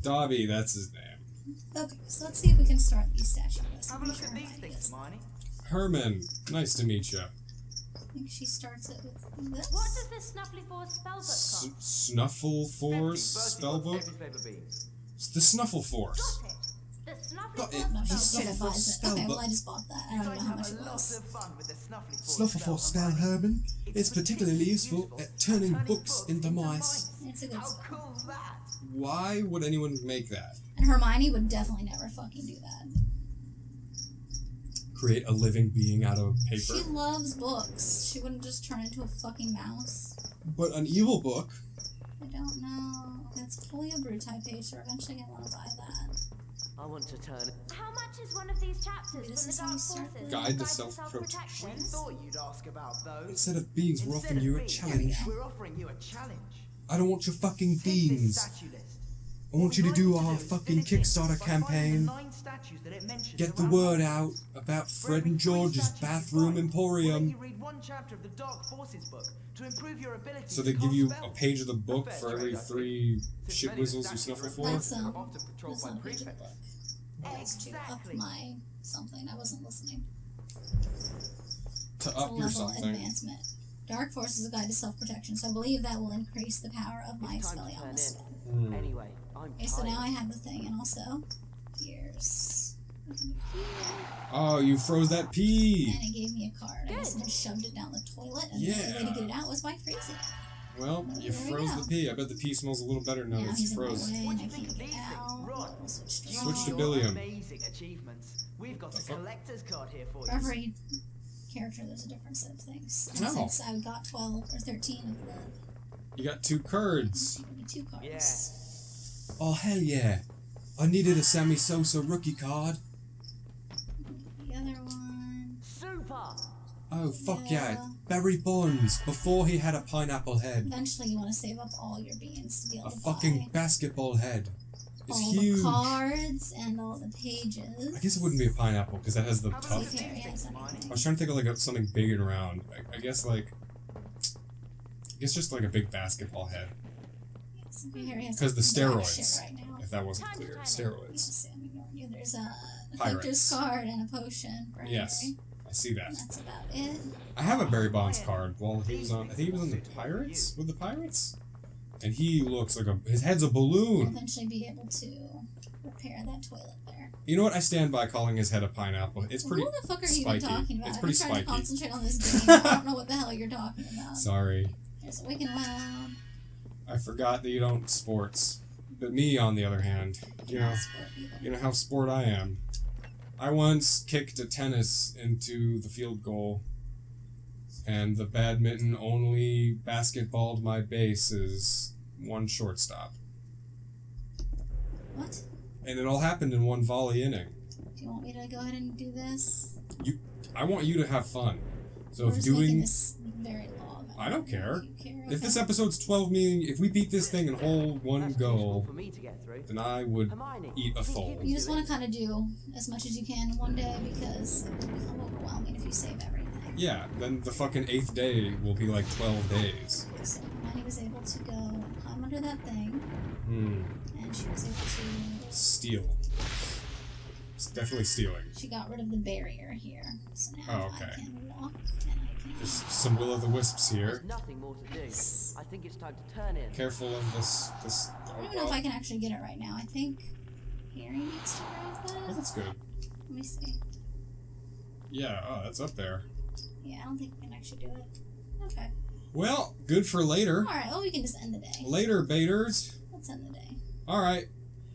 Dobby, that's his name. Okay, so let's see if we can start these statue quests. Have a look at these things, Hermione. Herman, nice to meet you. I think she starts it with this. What does this Snuffly Force spellbook cost? Snuffle Force spellbook? The Snuffle Force. Got it. The Snuffly Got it. Force No, she The straight up Snuffle buys it. Okay, spellbook. well, I just bought that. I don't even know how much it was. Snuffle Force spell, Herman. It's particularly useful at turning books into mice. It's a good How spell. cool's that? Why would anyone make that? And Hermione would definitely never fucking do that. Create a living being out of paper? She loves books. She wouldn't just turn into a fucking mouse. But an evil book? I don't know. That's fully a brew type page, so eventually I want to buy that. I want to turn. How much is one of these chapters This from is the how Dark you start Forces? the Guide to Self-Protection? We thought you'd ask about those. Instead of beans, we're Instead offering of you a beans, challenge. We're offering you a challenge. I don't want your fucking Take this beans. statue list. I want you to What do we'd like our to do is fucking fill it in Kickstarter by finding campaign. the 9 statues that it mentions Get the around word the out forces. about For Fred every and 3 George's statues you bathroom find, we'll emporium. let you read 1 chapter of the Dark Forces book to improve your ability So to they give cast you a spells. page of the book A fair for every trade, I think. 3 Since shit many whistles you statues snuffle are for. That's often patrolled that's by not a page of the prefects. book. That's to up Exactly. my something. I wasn't listening. To It's up a your level something. advancement. Dark Force is a guide to self-protection, so I believe that will increase the power of my It's time to turn Expelliarmus spell. Hmm. Anyway, I'm Okay, so tired. now I have the thing, and also, here's... Oh, you froze that pea! And it gave me a card. I guess I just shoved it down the toilet, and the only way to get it out was by freezing it. Well, you There we froze go. the pea. I bet the pea smells a little better now that Now it's he's in my frozen. way, What and do I you think can't of get these out. things? Ron, We'll switch to You Switch to got Billiam. amazing achievements. We've got a collector's card here for For you. every character, there's a different set of things. And Oh. since I got 12 or 13 of the... You got 2 cards. Give me 2 cards. Yeah. Oh, hell yeah. I needed a Sammy Sosa rookie card. The other one... Super! Oh, fuck yeah. Yeah. Barry Bonds, before he had a pineapple head. Eventually, you want to save up all your beans to be able A to fucking buy basketball head. It's all huge. the cards and all the pages. I guess it wouldn't be a pineapple because that has the Have a See look tough. if at Harry these has things, Hermione. anything. I was trying to think of like something big and round. I guess like. I guess just like a big basketball head. Because the steroids. Right now. If that wasn't clear, steroids. Yes, I'm ignoring you. There's a Pirates. collector's card and a potion for Yes, Harry. I see that. And that's about it. I have a Barry Bonds card. Well, he was on. I think he was on the Pirates with the Pirates, and he looks like his head's a We'll balloon. eventually be able to repair that toilet there. You know what? I stand by calling his head a pineapple. It's pretty. What the fuck are you spiky. even talking about? It's I'm pretty trying spiky. to concentrate on this game. I don't know what the hell you're talking about. Sorry, There's a Wicked Loud. I forgot that you don't sports. But me, on the other hand, you know how sport I am. I once kicked a tennis into the field goal, and the badminton only basketballed my bases one shortstop. What? And it all happened in one volley inning. Do you want me to go ahead and do this? I want you to have fun. So We're if just making doing, this very long. I don't care. You care? If Okay. this episode's 12 million, if we beat this thing in whole one That's useful go, for me to get through. then I would Hermione, eat a I think fold. You just want to kind of do as much as you can in one day because it will become overwhelming if you save everything. Yeah, then the fucking 8th day will be like 12 days. So Hermione was able to go and climb under that thing, and she was able to. Steal. It's definitely stealing. She got rid of the barrier here, so now Oh, okay. I can walk and I can. There's some will-o'-the-wisps here. There's nothing more to do. I think it's time to turn in. Careful of this. I don't even know if I can actually get it right now. I think Harry needs to grab Oh, that. that's good. Let me see. Yeah, oh, that's up there. Yeah, I don't think we can actually do it. Okay. Well, good for later. Alright, well, we can just end the day. Later, baiters. Let's end the day. Alright.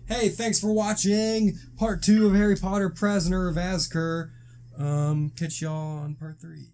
Hey, thanks for watching part 2 of Harry Potter Prisoner of Azkaban. Catch y'all on part 3.